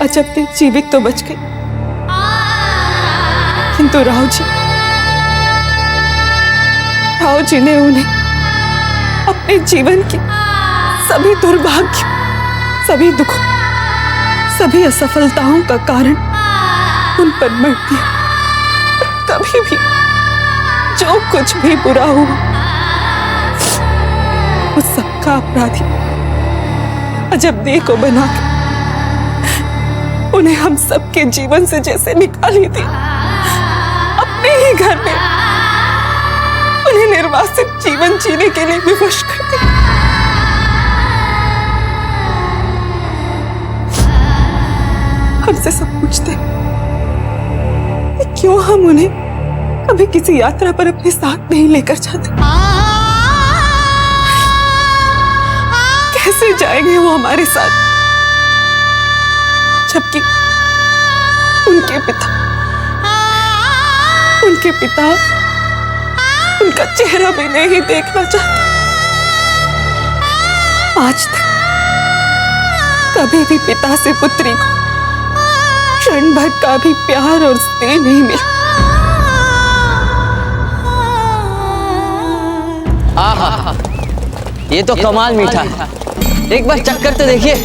अजब दे जीवित तो बच गई, किंतु राव जी ने उन्हें अपने जीवन के सभी दुर्भाग्य, सभी दुखों, सभी असफलताओं का कारण उन पर मर दिया। कभी भी जो कुछ भी बुरा हुआ, उस सबका अपराधी अजब दे को बनाकर उन्हें हम सबके जीवन से जैसे निकाल ही दिया। अपने ही घर में उन्हें निर्वासित जीवन जीने के लिए विवश कर दिया। हमसे सब पूछते क्यों हम उन्हें कभी किसी यात्रा पर अपने साथ नहीं लेकर जाते। कैसे जाएंगे वो हमारे साथ, जबकि उनके पिता उनका चेहरा भी नहीं देखना चाहते। आज तक कभी भी पिता से पुत्री को क्षण भर का भी प्यार और स्नेह नहीं मिला। आहा, ये तो कमाल मीठा है। एक बार चक्कर तो देखिए।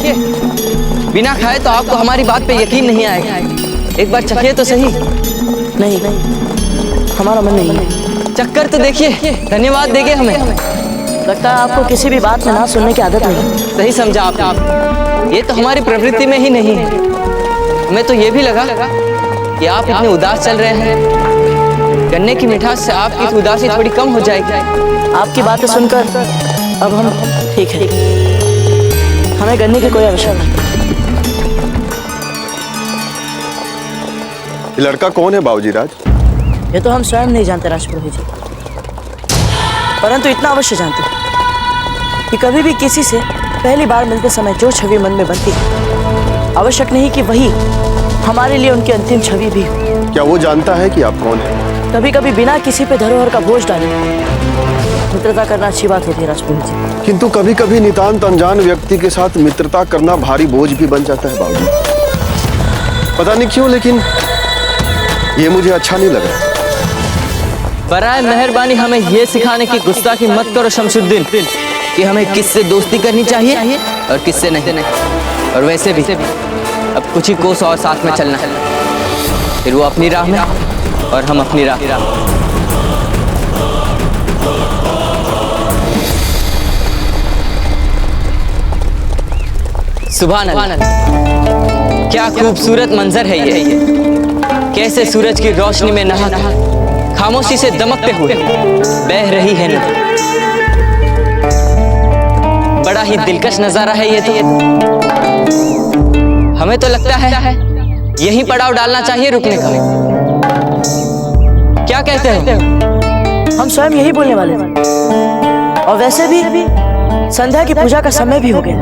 बिना खाए तो आपको हमारी बात पे यकीन नहीं आएगा। एक बार चखिए तो सही। नहीं, हमारा मन नहीं है। चक्कर तो देखिए, धन्यवाद देंगे हमें। लगता है आपको किसी भी बात में ना सुनने की आदत नहीं। सही समझा आप। ये तो हमारी प्रवृत्ति में ही नहीं है। हमें तो ये भी लगा कि आप इतने उदास चल रहे हैं। गन्ने की मिठास से आपकी उदासी थोड़ी कम हो जाएगी। आपकी बातें सुनकर अब हम ठीक है। हमें गन्ने की कोई आवश्यकता नहीं। ये लड़का कौन है बाबूजी राज? ये तो हम स्वयं नहीं जानते राजपुरोहित जी, परंतु इतना अवश्य जानते हैं कि कभी भी किसी से पहली बार मिलते समय जो छवि मन में बनती है, आवश्यक नहीं कि वही हमारे लिए उनकी अंतिम छवि भी हो। क्या वो जानता है कि आप कौन हैं? कभी कभी बिना किसी पे धरोहर का बोझ डाले मित्रता करना अच्छी बात होती है राजपुरोहित जी। किंतु कभी कभी नितांत अनजान व्यक्ति के साथ मित्रता करना भारी बोझ भी बन जाता है बाबूजी। पता नहीं क्यों, लेकिन ये मुझे अच्छा नहीं लग रहा। बराए मेहरबानी हमें ये सिखाने की गुस्ताखी मत करो शमशुद्दीन कि हमें किससे दोस्ती करनी चाहिए और किससे नहीं। और वैसे भी अब कुछ ही कोस और साथ में चलना है, फिर वो अपनी राह में और हम अपनी राह। सुभान अल्लाह, क्या खूबसूरत मंजर है ये। कैसे सूरज की रोशनी में नहा खामोशी से दमकते हुए बह रही है नदी। बड़ा ही दिलकश नजारा है ये तो। हमें तो लगता है यहीं पड़ाव डालना चाहिए रुकने का। क्या कहते हो? हम स्वयं यही बोलने वाले थे, और वैसे भी संध्या की पूजा का समय भी हो गया।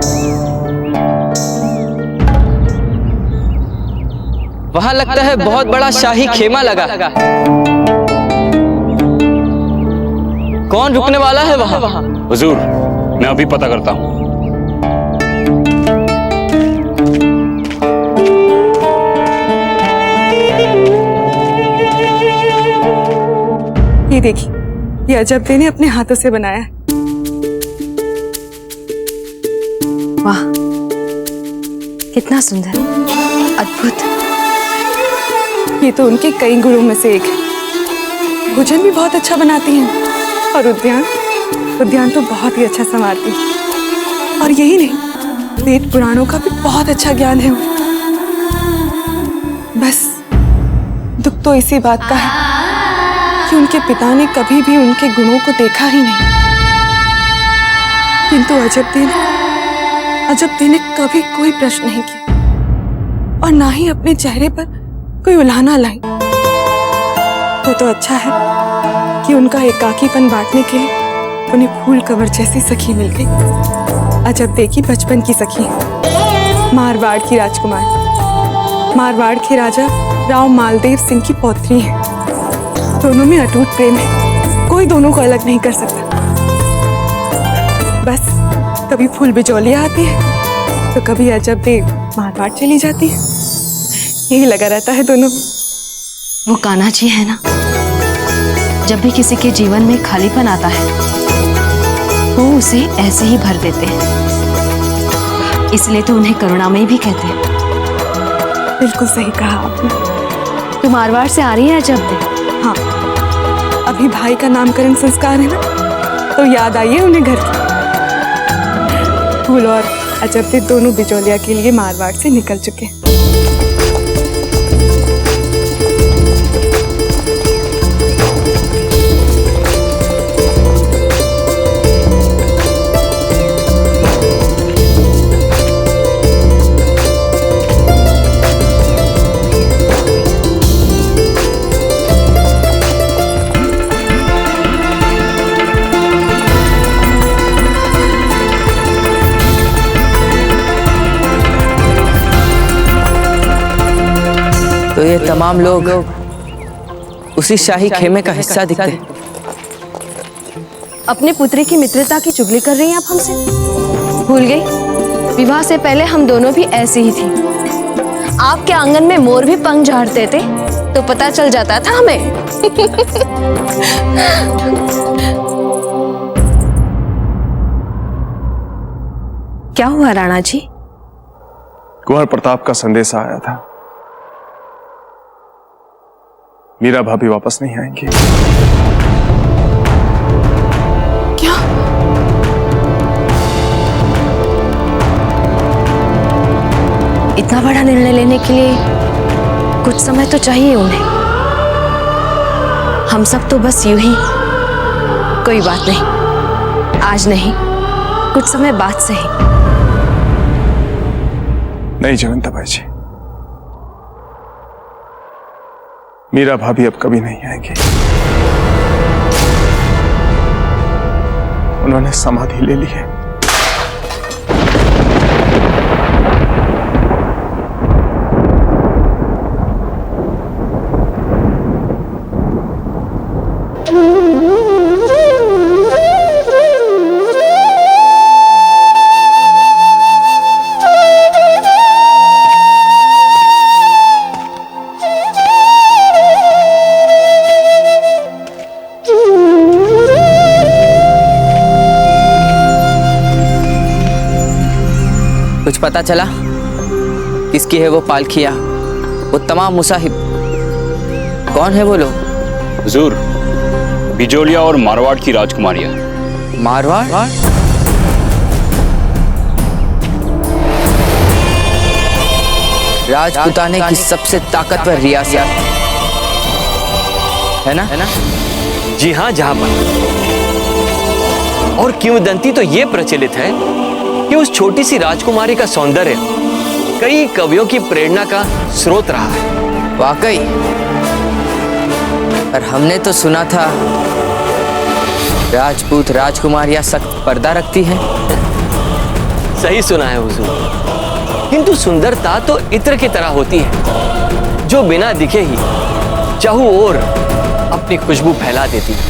वहां लगता है बहुत बड़ा शाही खेमा लगा। कौन रुकने वाला है वहां? हुजूर, मैं अभी पता करता हूं। ये देखिए, ये अजब ने अपने हाथों से बनाया है। वाह, कितना सुंदर, अद्भुत। ये तो उनके कई गुणों में से एक है। भोजन भी बहुत अच्छा बनाती हैं, और उद्यान तो बहुत ही अच्छा संवारती है। और यही नहीं, वेद पुराणों का भी बहुत अच्छा ज्ञान है उन्हें। बस दुख तो इसी बात का है कि उनके पिता ने कभी भी उनके गुणों को देखा ही नहीं। किंतु अजब ने कभी कोई प्रश्न नहीं किया, और ना ही अपने चेहरे पर कोई उल्हाना लाई। वो तो अच्छा है कि उनका एकाकीपन बांटने के लिए उन्हें फूल कवर जैसी सखी मिल गई। अजब की बचपन की सखी, मारवाड़ की राजकुमार, मारवाड़ के राजा राव मालदेव सिंह की पौत्री है। दोनों में अटूट प्रेम है, कोई दोनों को अलग नहीं कर सकता। बस कभी फूल बिजौलियां आती है तो कभी अजब देव मारवाड़ चली जाती है। यही लगा रहता है दोनों। वो कान्हा जी है ना, जब भी किसी के जीवन में खालीपन आता है वो उसे ऐसे ही भर देते हैं। इसलिए तो उन्हें करुणामयी भी कहते हैं। बिल्कुल सही कहा आपने। तुम मारवाड़ से आ रही है अजब देव? हाँ, अभी भाई का नामकरण संस्कार है ना, तो याद आई है उन्हें घर की। फूल और अजब देव दोनों बिजौलिया के लिए मारवाड़ से निकल चुके हैं। तो ये तमाम लोग उसी शाही खेमे का हिस्सा दिखते हैं। अपने पुत्री की मित्रता की चुगली कर रही हैं आप हमसे? भूल गई, विवाह से पहले हम दोनों भी ऐसी ही थी। आपके आंगन में मोर भी पंख झाड़ते थे तो पता चल जाता था हमें। क्या हुआ राणा जी? कुंवर प्रताप का संदेश आया था, मीरा भाभी वापस नहीं आएंगी। क्या? इतना बड़ा निर्णय लेने के लिए कुछ समय तो चाहिए उन्हें। हम सब तो बस यूं ही, कोई बात नहीं, आज नहीं, कुछ समय बाद से ही। नहीं जयवंता बाई जी, मीरा भाभी अब कभी नहीं आएंगी। उन्होंने समाधि ले ली है। कुछ पता चला किसकी है वो पालखिया, वो तमाम मुसाहिब? कौन है वो लोग? हुजूर, बिजोलिया और मारवाड़ की राजकुमारियां। मारवाड़? राजपुताने की सबसे ताकतवर रियासत है ना? जी हाँ जहां। और किंवदंती तो ये प्रचलित है कि उस छोटी सी राजकुमारी का सौंदर्य कई कवियों की प्रेरणा का स्रोत रहा है। वाकई? पर हमने तो सुना था राजपूत राजकुमारियां सख्त पर्दा रखती हैं। सही सुना है हुजूर, किंतु सुंदरता तो इत्र की तरह होती है जो बिना दिखे ही चाहू ओर अपनी खुशबू फैला देती है।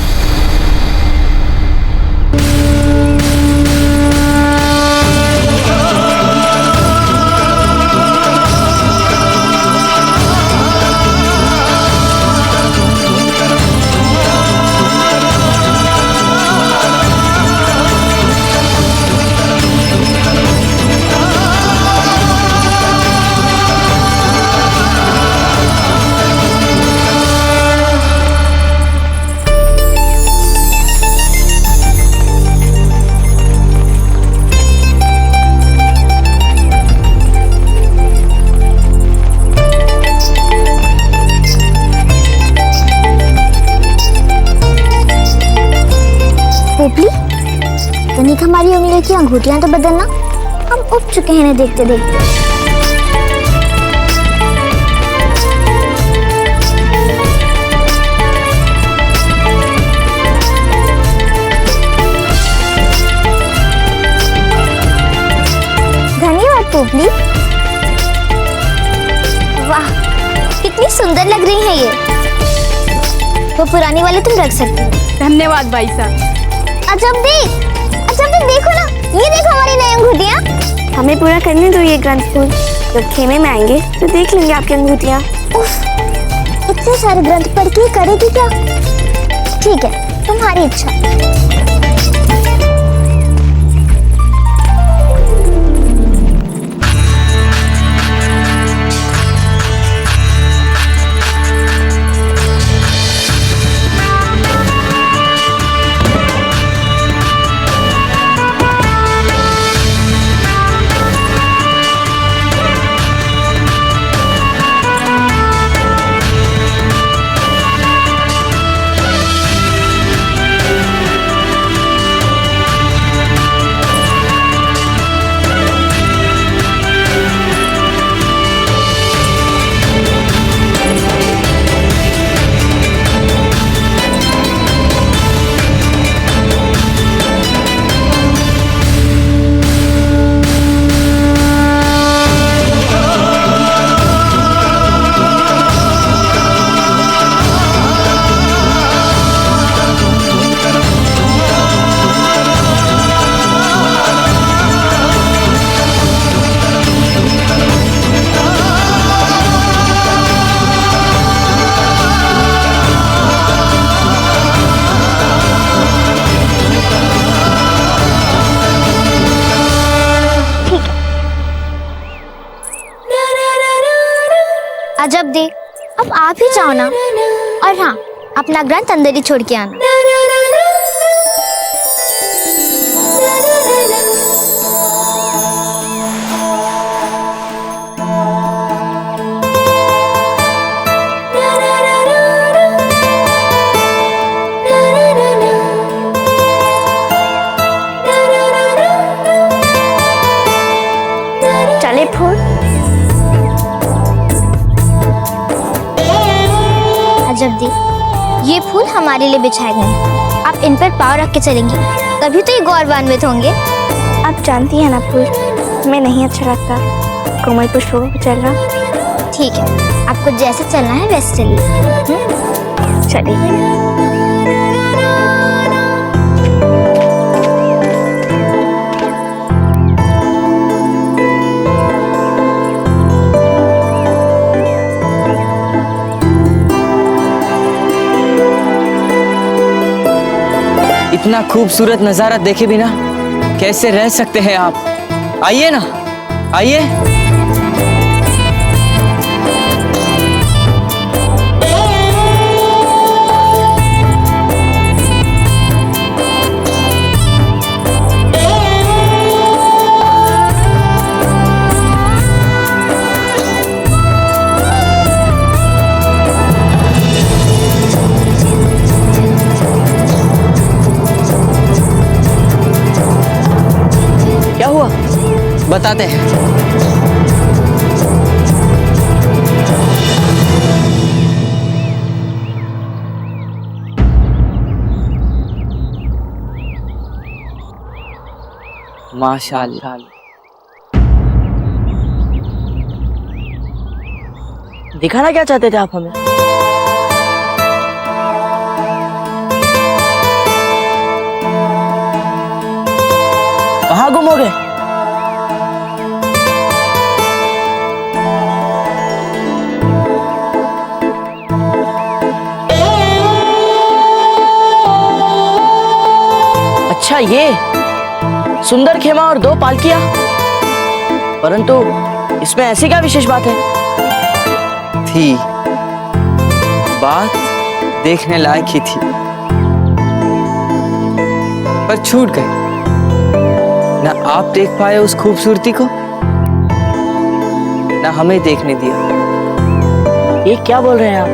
तनिक हमारी उंगली की अंगूठियां तो बदलना, हम उब चुके हैं देखते देखते। धन्यवाद पोपली। वाह, कितनी सुंदर लग रही है ये। वो पुरानी वाली तुम रख सकती हो। धन्यवाद भाई साहब। अजब देखो ना, ये देखो हमारी नई अंगूठियाँ। हमें पूरा करने दो ये ग्रंथ फूल। जब खेमे में आएंगे तो देख लेंगे आपकी अंगूठियाँ। इतने सारे ग्रंथ पढ़ के करेगी क्या? ठीक है, तुम्हारी इच्छा। अजब दे, अब आप ही जाओ ना। और हाँ, अपना ग्रंथ अंदर ही छोड़ के आना। चले फूल। ये फूल हमारे लिए बिछाए गए हैं। आप इन पर पाँव रख के चलेंगी, तभी तो ये गौरवान्वित होंगे। आप जानती हैं ना फूल, हमें नहीं अच्छा लगता कोमल पुष्पों पर चलना। ठीक है, आपको जैसे चलना है वैसे चलिए। चलिए। इतना खूबसूरत नजारा देखे बिना कैसे रह सकते हैं आप? आइए ना, आइए। क्या हुआ? बताते हैं। माशाअल्लाह। दिखाना क्या चाहते थे आप हमें? कहाँ गुम हो गए? अच्छा, ये सुंदर खेमा और 2 पालकियां, परंतु इसमें ऐसी क्या विशेष बात है? थी बात देखने लायक ही थी, पर छूट गई। ना आप देख पाए उस खूबसूरती को, ना हमें देखने दिया। ये क्या बोल रहे हैं आप?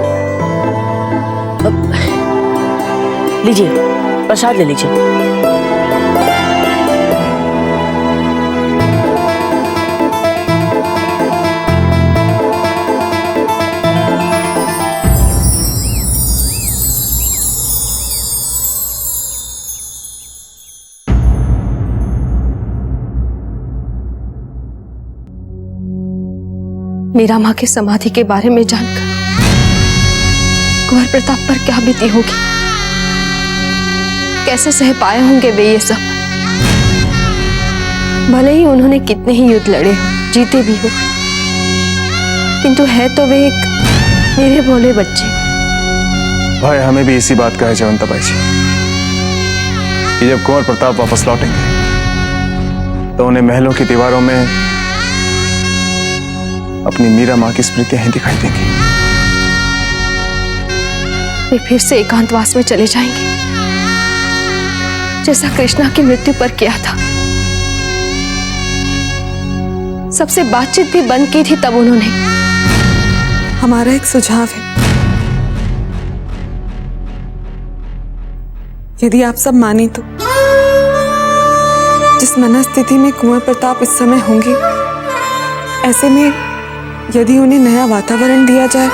लीजिए, प्रसाद ले लीजिए। मीरा माँ की समाधि के बारे में जानकर कुंवर प्रताप पर क्या बीती होगी, कैसे सह पाए होंगे वे ये सब। भले ही उन्होंने कितने ही युद्ध लड़े हो, जीते भी हो, किंतु है तो वे एक मेरे भोले बच्चे। भाई हमें भी इसी बात का है जयवंता बाई जी, कि जब कुंवर प्रताप वापस लौटेंगे तो उन्हें महलों की दीवारों में अपनी मीरा माँ की स्मृतियां ही दिखाई देंगी। वे फिर से एकांतवास में चले जाएंगे, जैसा कृष्णा की मृत्यु पर किया था। सबसे बातचीत भी बंद की थी तब उन्होंने। हमारा एक सुझाव है, यदि आप सब माने तो। जिस मनस्थिति में कुंवर प्रताप इस समय होंगे, ऐसे में यदि उन्हें नया वातावरण दिया जाए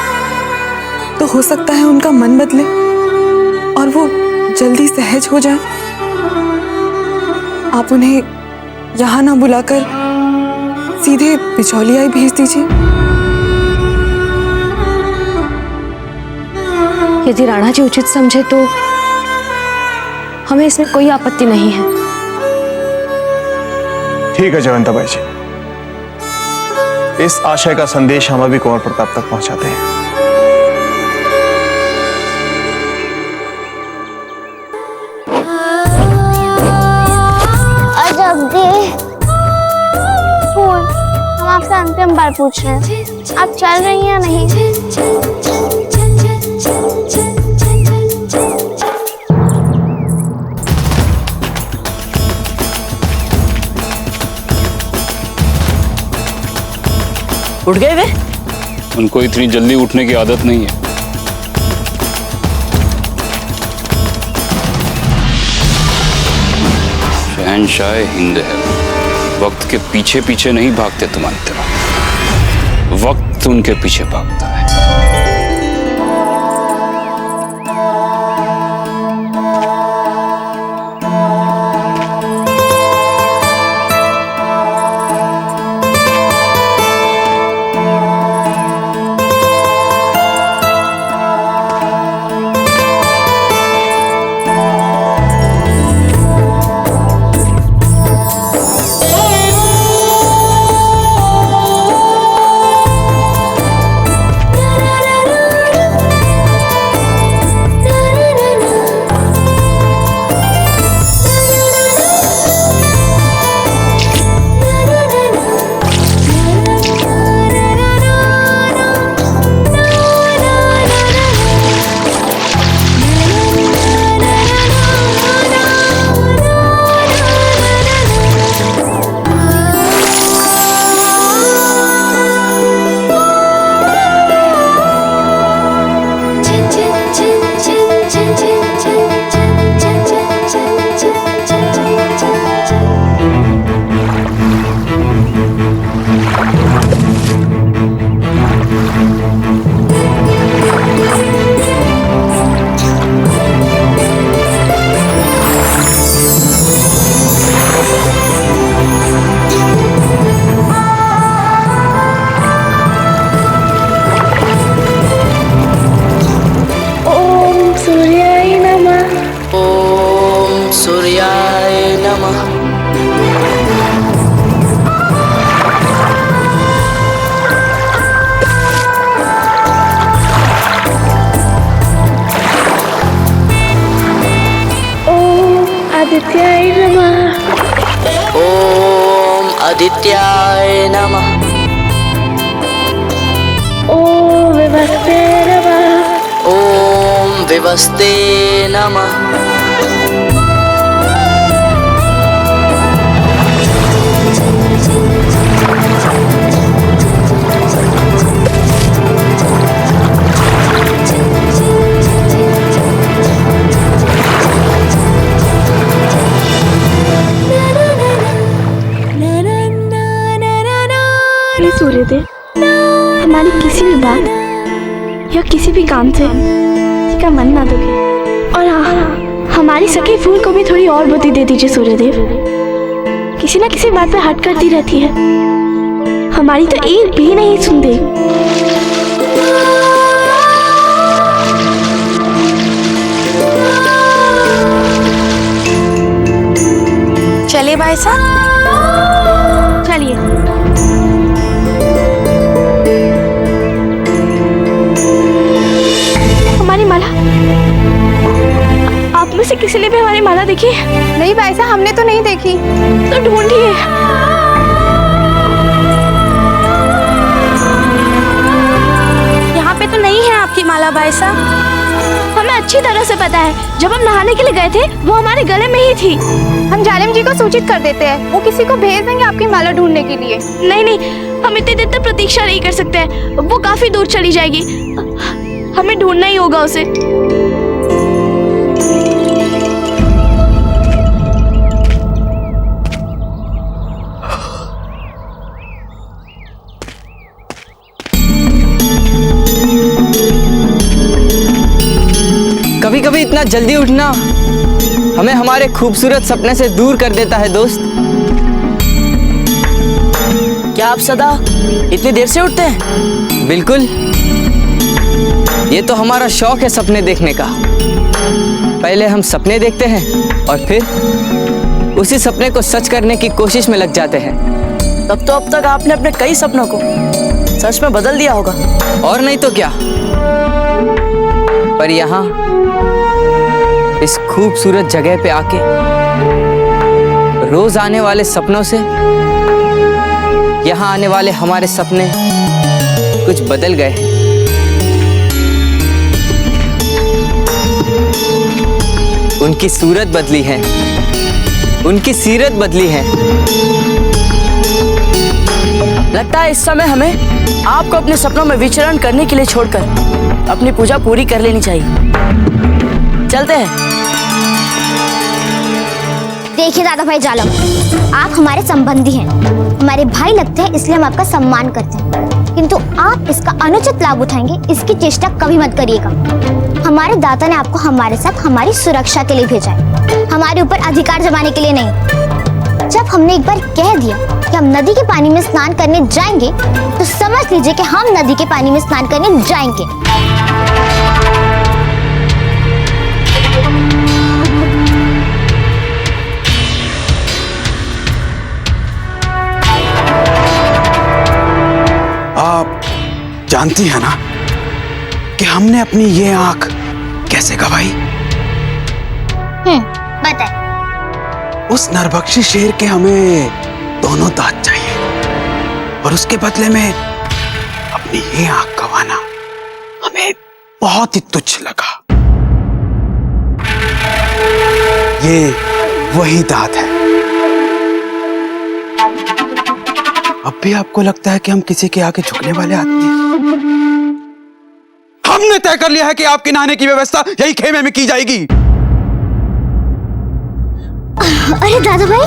तो हो सकता है उनका मन बदले और वो जल्दी सहज हो जाए। आप उन्हें यहाँ ना बुलाकर सीधे बिचौलिया ही भेज दीजिए। यदि राणा जी उचित समझे तो हमें इसमें कोई आपत्ति नहीं है। ठीक है जयवंता बाई जी, इस आशय का संदेश हम अभी कुंवर प्रताप तक पहुंचाते हैं। हम आपसे अंतिम बार पूछ रहे हैं, आप चल रही हैं या नहीं? उठ गए वे? उनको इतनी जल्दी उठने की आदत नहीं है। शहंशाह हिंद है, वक्त के पीछे पीछे नहीं भागते तुम्हारी तरह, वक्त उनके पीछे भागता है। आदित्याय नमः। ओम विवस्ते नमः। ओम विवस्ते नमः। सूर्यदेव, हमारी किसी भी बात या किसी भी काम से किसी का मन ना दुखे, और हमारी सखी फूल को भी थोड़ी और बुद्धि दे दीजिए सूर्यदेव। किसी ना किसी बात पे हट करती रहती है, हमारी तो एक भी नहीं सुनती। चलिए भाई साहब, चलिए। हमारी माला, आप में से किसी ने भी हमारी माला देखी है? नहीं भाई साहब, हमने तो नहीं देखी। तो ढूंढिए। यहाँ पे तो नहीं है आपकी माला भाई साहब। हमें अच्छी तरह से पता है, जब हम नहाने के लिए गए थे वो हमारे गले में ही थी। हम जालिम जी को सूचित कर देते हैं, वो किसी को भेज देंगे आपकी माला ढूंढने के लिए। नहीं नहीं, हम इतनी देर तक प्रतीक्षा नहीं कर सकते, वो काफी दूर चली जाएगी, हमें ढूंढना ही होगा उसे। कभी कभी इतना जल्दी उठना हमें हमारे खूबसूरत सपने से दूर कर देता है दोस्त। क्या आप सदा इतनी देर से उठते हैं? बिल्कुल, ये तो हमारा शौक है सपने देखने का। पहले हम सपने देखते हैं और फिर उसी सपने को सच करने की कोशिश में लग जाते हैं। तब तो अब तक आपने अपने कई सपनों को सच में बदल दिया होगा। और नहीं तो क्या। पर यहाँ इस खूबसूरत जगह पे आके रोज आने वाले सपनों से यहाँ आने वाले हमारे सपने कुछ बदल गए हैं। उनकी सूरत बदली है, उनकी सीरत बदली है। लगता है इस समय हमें आपको अपने सपनों में विचरण करने के लिए छोड़कर अपनी पूजा पूरी कर लेनी चाहिए। चलते हैं। देखिए दादा भाई जालम, आप हमारे संबंधी हैं, हमारे भाई लगते हैं, इसलिए हम आपका सम्मान करते हैं, किंतु आप इसका अनुचित लाभ उठाएंगे, इसकी चेष्टा कभी मत करिएगा। हमारे दाता ने आपको हमारे साथ हमारी सुरक्षा के लिए भेजा है, हमारे ऊपर अधिकार जमाने के लिए नहीं। जब हमने एक बार कह दिया कि हम नदी के पानी में स्नान करने जाएंगे, तो समझ लीजिए कि हम नदी के पानी में स्नान करने जाएंगे। आप जानती है ना कि हमने अपनी ये आंख कैसे गवाई? बताए। उस नरभक्षी शेर के हमें दोनों दांत चाहिए, और उसके बदले में अपनी ये आंख गंवाना हमें बहुत ही तुच्छ लगा। ये वही दांत है। अब भी आपको लगता है कि हम किसी के आगे झुकने वाले आदमी हैं? हमने तय कर लिया है कि आपके नहाने की व्यवस्था यही खेमे में की जाएगी। अरे दादा भाई,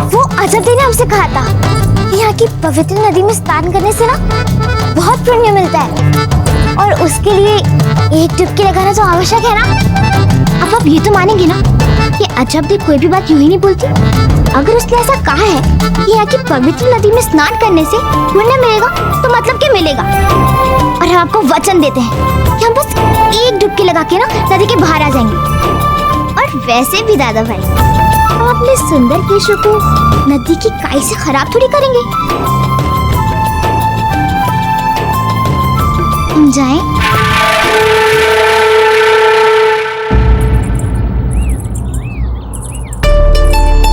वो अजब ने हमसे कहा था कि यहाँ की पवित्र नदी में स्नान करने से ना बहुत पुण्य मिलता है, और उसके लिए एक डुबकी लगाना तो आवश्यक है ना। अब आप ये तो मानेंगे ना कि अजब देव कोई भी बात यूं ही नहीं बोलती। अगर उसने ऐसा कहा है कि यहाँ की पवित्र नदी में स्नान करने से पुण्य मिलेगा, तो मतलब क्या मिलेगा। और हम आपको वचन देते हैं कि हम बस एक डुबकी लगा के ना नदी के बाहर आ जाएंगे। और वैसे भी दादा भाई, हम अपने सुंदर केशों को नदी की काई से खराब थोड़ी करेंगे। हम जाएं?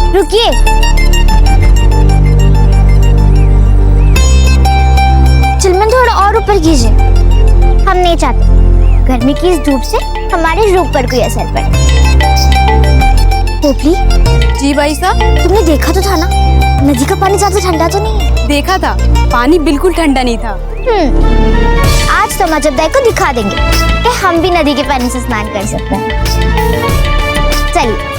रुक रुकिए। चिलमन थोड़ा और ऊपर कीजिए। हम नहीं चाहते गर्मी की इस धूप से हमारे रूप पर कोई असर पड़े। पोपली। जी भाई साहब। तुमने देखा तो था ना, नदी का पानी ज्यादा ठंडा तो नहीं है? देखा था, पानी बिल्कुल ठंडा नहीं था। आज तो मजबदाई को दिखा देंगे कि हम भी नदी के पानी से स्नान कर सकते हैं। चलिए।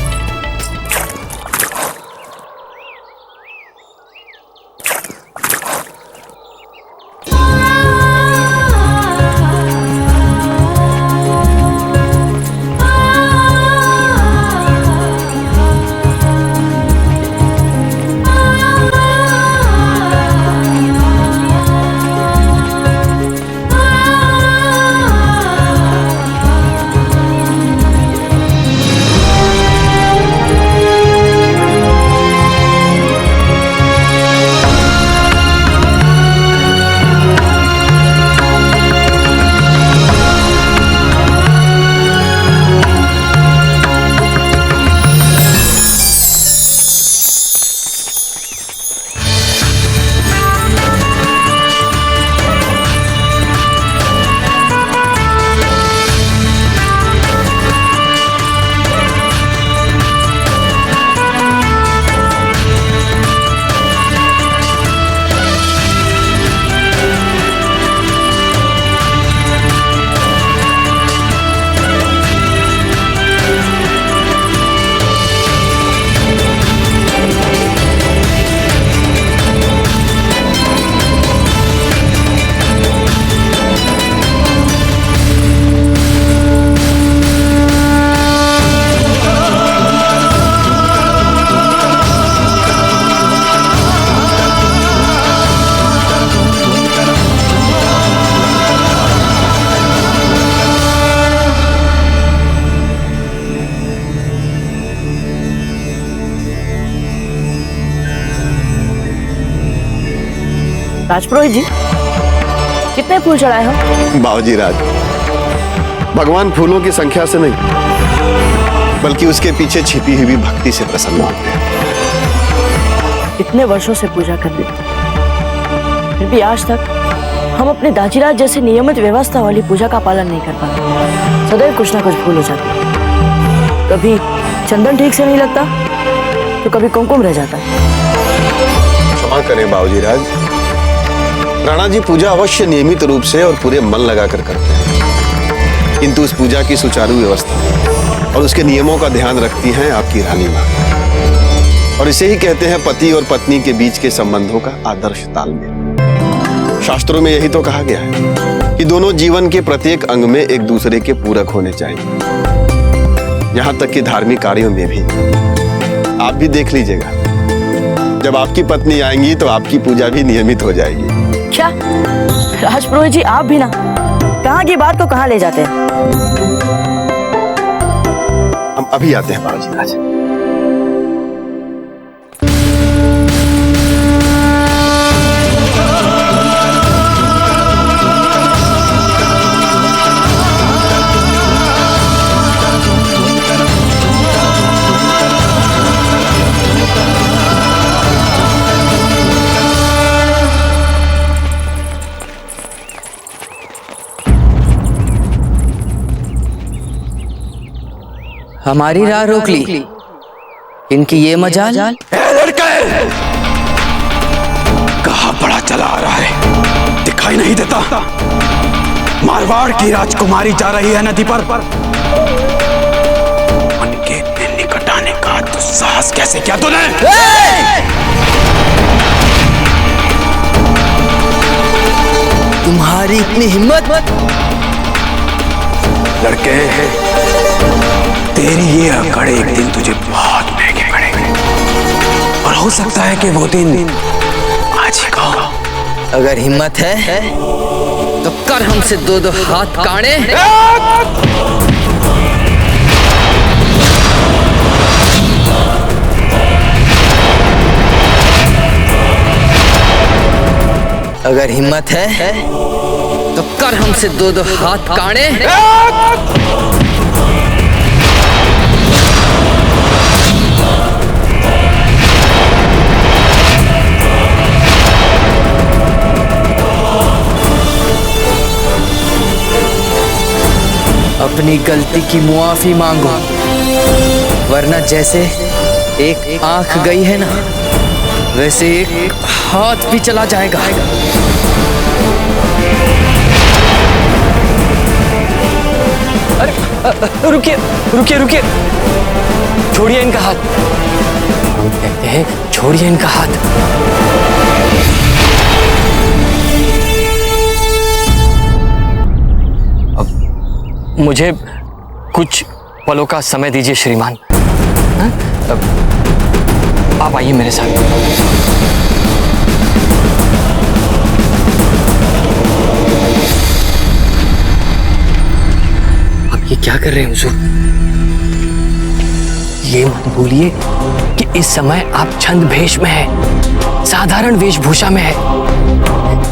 राजपुरोहित जी, कितने फूल चढ़ाए हो? बाबूजी राज, भगवान फूलों की संख्या से नहीं बल्कि उसके पीछे छिपी हुई भक्ति से प्रसन्न होते हैं। इतने वर्षों से पूजा कर ली, फिर भी आज तक हम अपने दाजीराज जैसे नियमित व्यवस्था वाली पूजा का पालन नहीं कर पाते। सदैव कुछ ना कुछ भूल हो जाती। कभी चंदन ठीक से नहीं लगता तो कभी कुमकुम रह जाता है। क्षमा करें बाबूजी राज, राणा जी पूजा अवश्य नियमित रूप से और पूरे मन लगाकर करते हैं, किंतु उस पूजा की सुचारू व्यवस्था और उसके नियमों का ध्यान रखती हैं आपकी रानी माँ। और इसे ही कहते हैं पति और पत्नी के बीच के संबंधों का आदर्श तालमेल। शास्त्रों में यही तो कहा गया है कि दोनों जीवन के प्रत्येक अंग में एक दूसरे के पूरक होने चाहिए। यहाँ तक कि धार्मिक कार्यों में भी। आप भी देख लीजिएगा, जब आपकी पत्नी आएंगी तो आपकी पूजा भी नियमित हो जाएगी। क्या राजपुरोहित जी, आप भी ना कहाँ की बात को कहाँ ले जाते हैं? हम अभी आते हैं बाबूजी राज। हमारी राह रोक ली, इनकी ये मजाल। लड़के, कहाँ पड़ा चला आ रहा है, दिखाई नहीं देता? मारवाड़ की राजकुमारी जा रही है नदी पर। उनके इतने निकट आने का दुस्साहस कैसे किया तूने? तुम्हारी इतनी हिम्मत? लड़के, तेरी ये अकड़ एक दिन तुझे बहुत महंगे पड़ेंगे, और हो सकता है कि वो दिन आज ही का हो। अगर हिम्मत है तो कर हमसे दो दो हाथ काणे। अगर हिम्मत है तो कर हमसे दो दो हाथ काणे। अपनी गलती की मुआफी मांगो, वरना जैसे एक आंख गई है ना, वैसे एक हाथ भी चला जाएगा। अरे रुकिए रुकिए रुकिए, छोड़िए इनका हाथ। हम कहते हैं छोड़िए इनका हाथ। अब मुझे कुछ पलों का समय दीजिए श्रीमान। हाँ? आप आइए मेरे साथ। ये क्या कर रहे हैं हुजूर? ये मत भूलिए कि इस समय आप छंद भेष में हैं, साधारण वेशभूषा में है।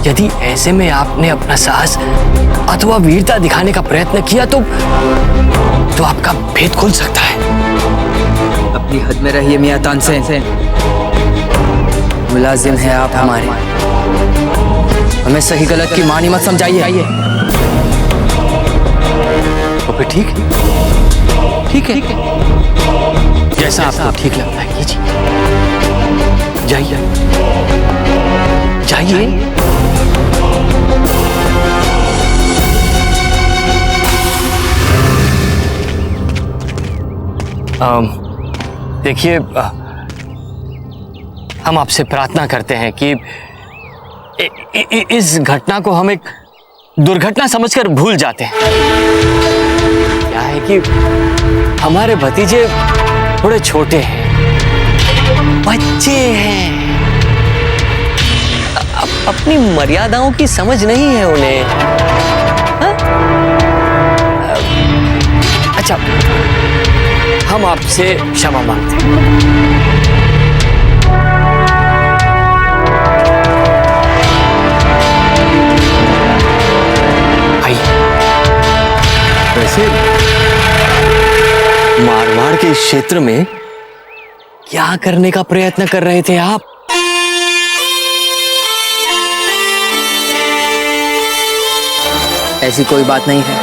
यदि ऐसे में आपने अपना साहस अथवा वीरता दिखाने का प्रयत्न किया तो आपका भेद खुल सकता है। अपनी हद में रहिए मियां तानसेन, मुलाजिम है आप हमारे, हमें सही गलत की मानी मत समझाइए। तो फिर ठीक है, जैसा आपको ठीक लगता है कीजिए। जाइए जाइए। देखिए, हम आपसे प्रार्थना करते हैं कि इस घटना को हम एक दुर्घटना समझकर भूल जाते हैं। क्या है कि हमारे भतीजे थोड़े छोटे हैं, बच्चे हैं, अपनी मर्यादाओं की समझ नहीं है उन्हें। हा? अच्छा, हम आपसे क्षमा मांगते हैं। वैसे मारवाड़ के क्षेत्र में क्या करने का प्रयत्न कर रहे थे आप? ऐसी कोई बात नहीं है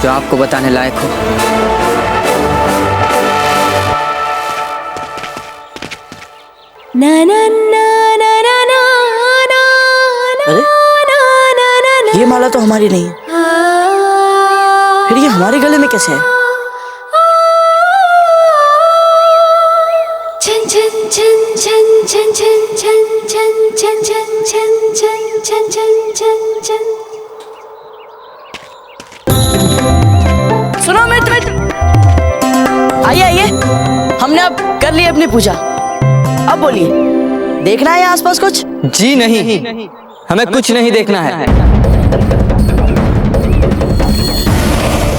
जो आपको बताने लायक हो। ना ना ना ना ना ना। अरे ये माला तो हमारी नहीं है, फिर ये हमारे गले में कैसे है? छन छन छन छन छन छन छन छन छन छन छन छन छन छन छन। सुनो मित्र, आइए आइए, हमने अब कर ली अपनी पूजा। अब बोलिए, देखना है आसपास कुछ? जी नहीं, हमें कुछ नहीं देखना है।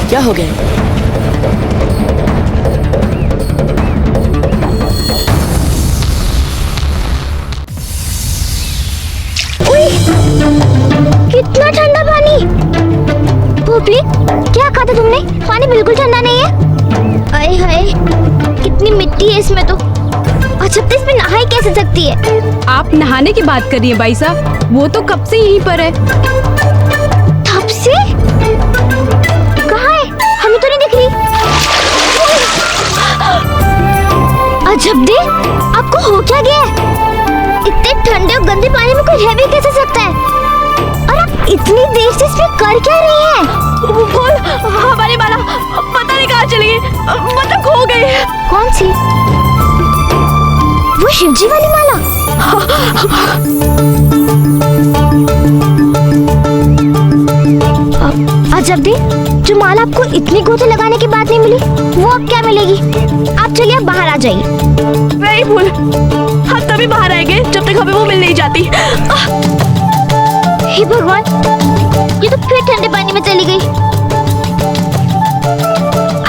क्या हो गया? कितना ठंडा पानी। पोपली, क्या कहा था तुमने? पानी बिल्कुल ठंडा नहीं है। आए हाय, कितनी मिट्टी है इसमें तो। अच्छा, तो इसमें नहाई कैसे सकती है? आप नहाने की बात कर रही हैं भाई साहब, वो तो कब से यहीं पर है। कब से? कहाँ है? हमें तो नहीं दिख रही। अजब दे, आपको हो क्या गया है? इतने ठंडे और गंदे पानी में कोई रह भी कैसे सकता है? और आप इतनी देर से इसमें कर क्या रही हैं? बोल, हमारी माला पता नहीं कहाँ चली गई, मतलब खो गई है। कौन सी? वो शिवजी वाली माला? अजब दे, जो माला आपको इतनी गोते लगाने की बात नहीं मिली, वो अब क्या मिलेगी? आप चलिए, अब बाहर आ जाइए। नहीं भूल, हम तभी बाहर आएंगे जब तक हमें वो मिल नहीं जाती। हे भगवान, ये तो फिर ठंडे पानी में चली गई।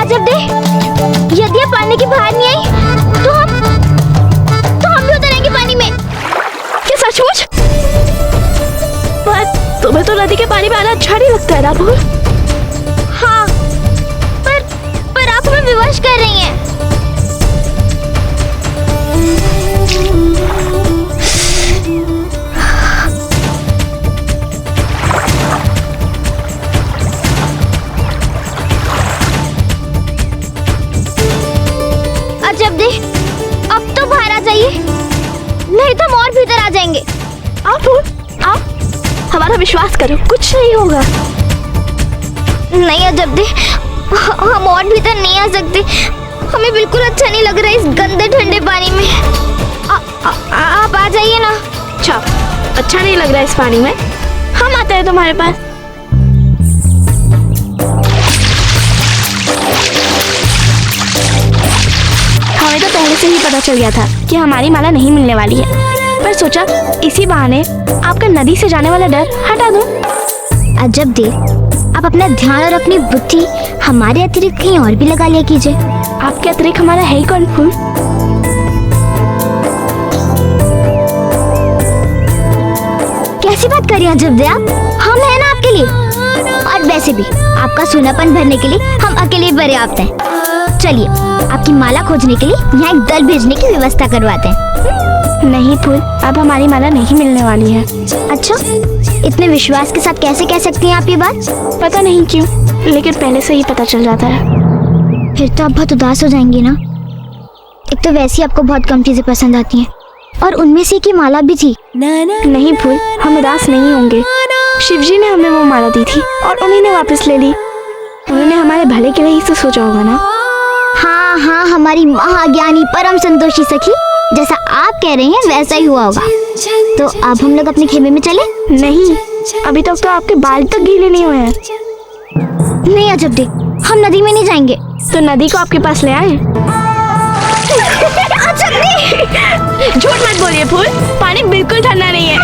अजब दे, यदि आप पानी के बाहर नहीं आई तो हम भी उतरेंगे पानी में। क्या सचमुच? पर तुम्हें तो नदी के पानी में आना अच्छा नहीं लगता है ना भूल? हाँ, पर आप हमें विवश कर रही हैं। विश्वास करो, कुछ नहीं होगा। नहीं अजब, हम और भीतर नहीं आ सकते। हमें बिल्कुल अच्छा नहीं लग रहा है इस गंदे ठंडे पानी में। आप आ जाइए ना। अच्छा नहीं लग रहा है इस पानी में, हम आते हैं तुम्हारे पास। हमें तो पहले से ही पता चल गया था कि हमारी माला नहीं मिलने वाली है, पर सोचा इसी बहाने आपका नदी से जाने वाला डर हटा दूं। अजब दे, आप अपना ध्यान और अपनी बुद्धि हमारे अतिरिक्त कहीं और भी लगा लिया कीजिए। आपके अतिरिक्त हमारा है ही कौन फूल? कैसी बात कर रही हैं अजब दे आप? हम हैं ना आपके लिए, और वैसे भी आपका सूनापन भरने के लिए हम अकेले पर्याप्त हैं। चलिए आपकी माला खोजने के लिए यहाँ एक दल भेजने की व्यवस्था करवाते हैं। नहीं फूल, अब हमारी माला नहीं मिलने वाली है। अच्छा, इतने विश्वास के साथ कैसे कह सकती हैं आप ये बात? पता नहीं क्यों, लेकिन पहले से ही पता चल जाता है। फिर तो आप बहुत उदास हो जाएंगी ना। एक तो वैसे ही आपको बहुत कम चीजें पसंद आती हैं, और उनमें से की माला भी थी। नहीं फूल, हम उदास नहीं होंगे। शिवजी ने हमें वो माला दी थी और उन्हीं ने वापस ले ली। उन्होंने हमारे भले के लिए ही तो सोचा होगा ना। हाँ हाँ, हमारी महाज्ञानी परम संतोषी सखी, जैसा आप कह रहे हैं वैसा ही हुआ होगा। तो अब हम लोग अपने खेमे में चले? नहीं, अभी तक तो आपके बाल तक गीले नहीं हुए हैं। नहीं अजब दे, हम नदी में नहीं जाएंगे। तो नदी को आपके पास ले आए? झूठ मत बोलिए फूल, पानी बिल्कुल ठंडा नहीं है।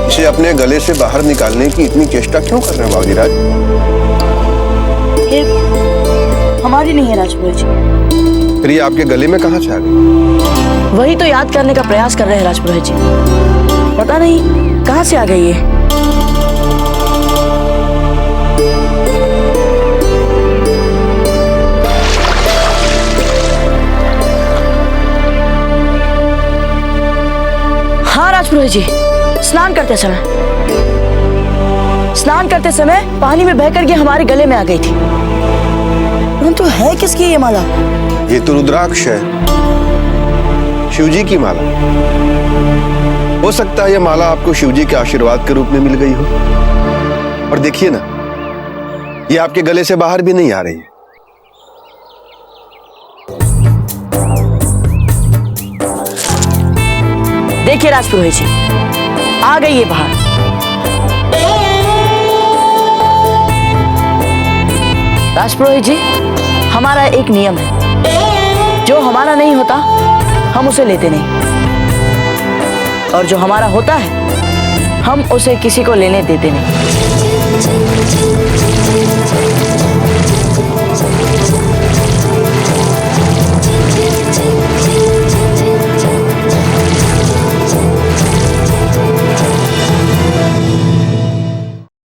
इसे अपने गले से बाहर निकालने की इतनी चेष्टा क्यों कर रहे हैं बाबूजी राज? ये हमारी नहीं है राजपुरोहित जी। फिर ये आपके गले में कहाँ से आ गई? वही तो याद करने का प्रयास कर रहे हैं राजपुरोहित जी। पता नहीं कहाँ से आ गई ये। हाँ राजपुरोहित जी, स्नान करते समय पानी में बहकर के हमारे गले में आ गई थी। परंतु है किसकी ये माला? ये तो रुद्राक्ष है, शिवजी की माला। हो सकता है ये माला आपको शिवजी के आशीर्वाद के रूप में मिल गई हो। और देखिए ना, ये आपके गले से बाहर भी नहीं आ रही है। देखिए राजपुरोहित जी, आ गई ये बाहर। राजपुरोहित जी, हमारा एक नियम है, जो हमारा नहीं होता हम उसे लेते नहीं, और जो हमारा होता है हम उसे किसी को लेने देते नहीं।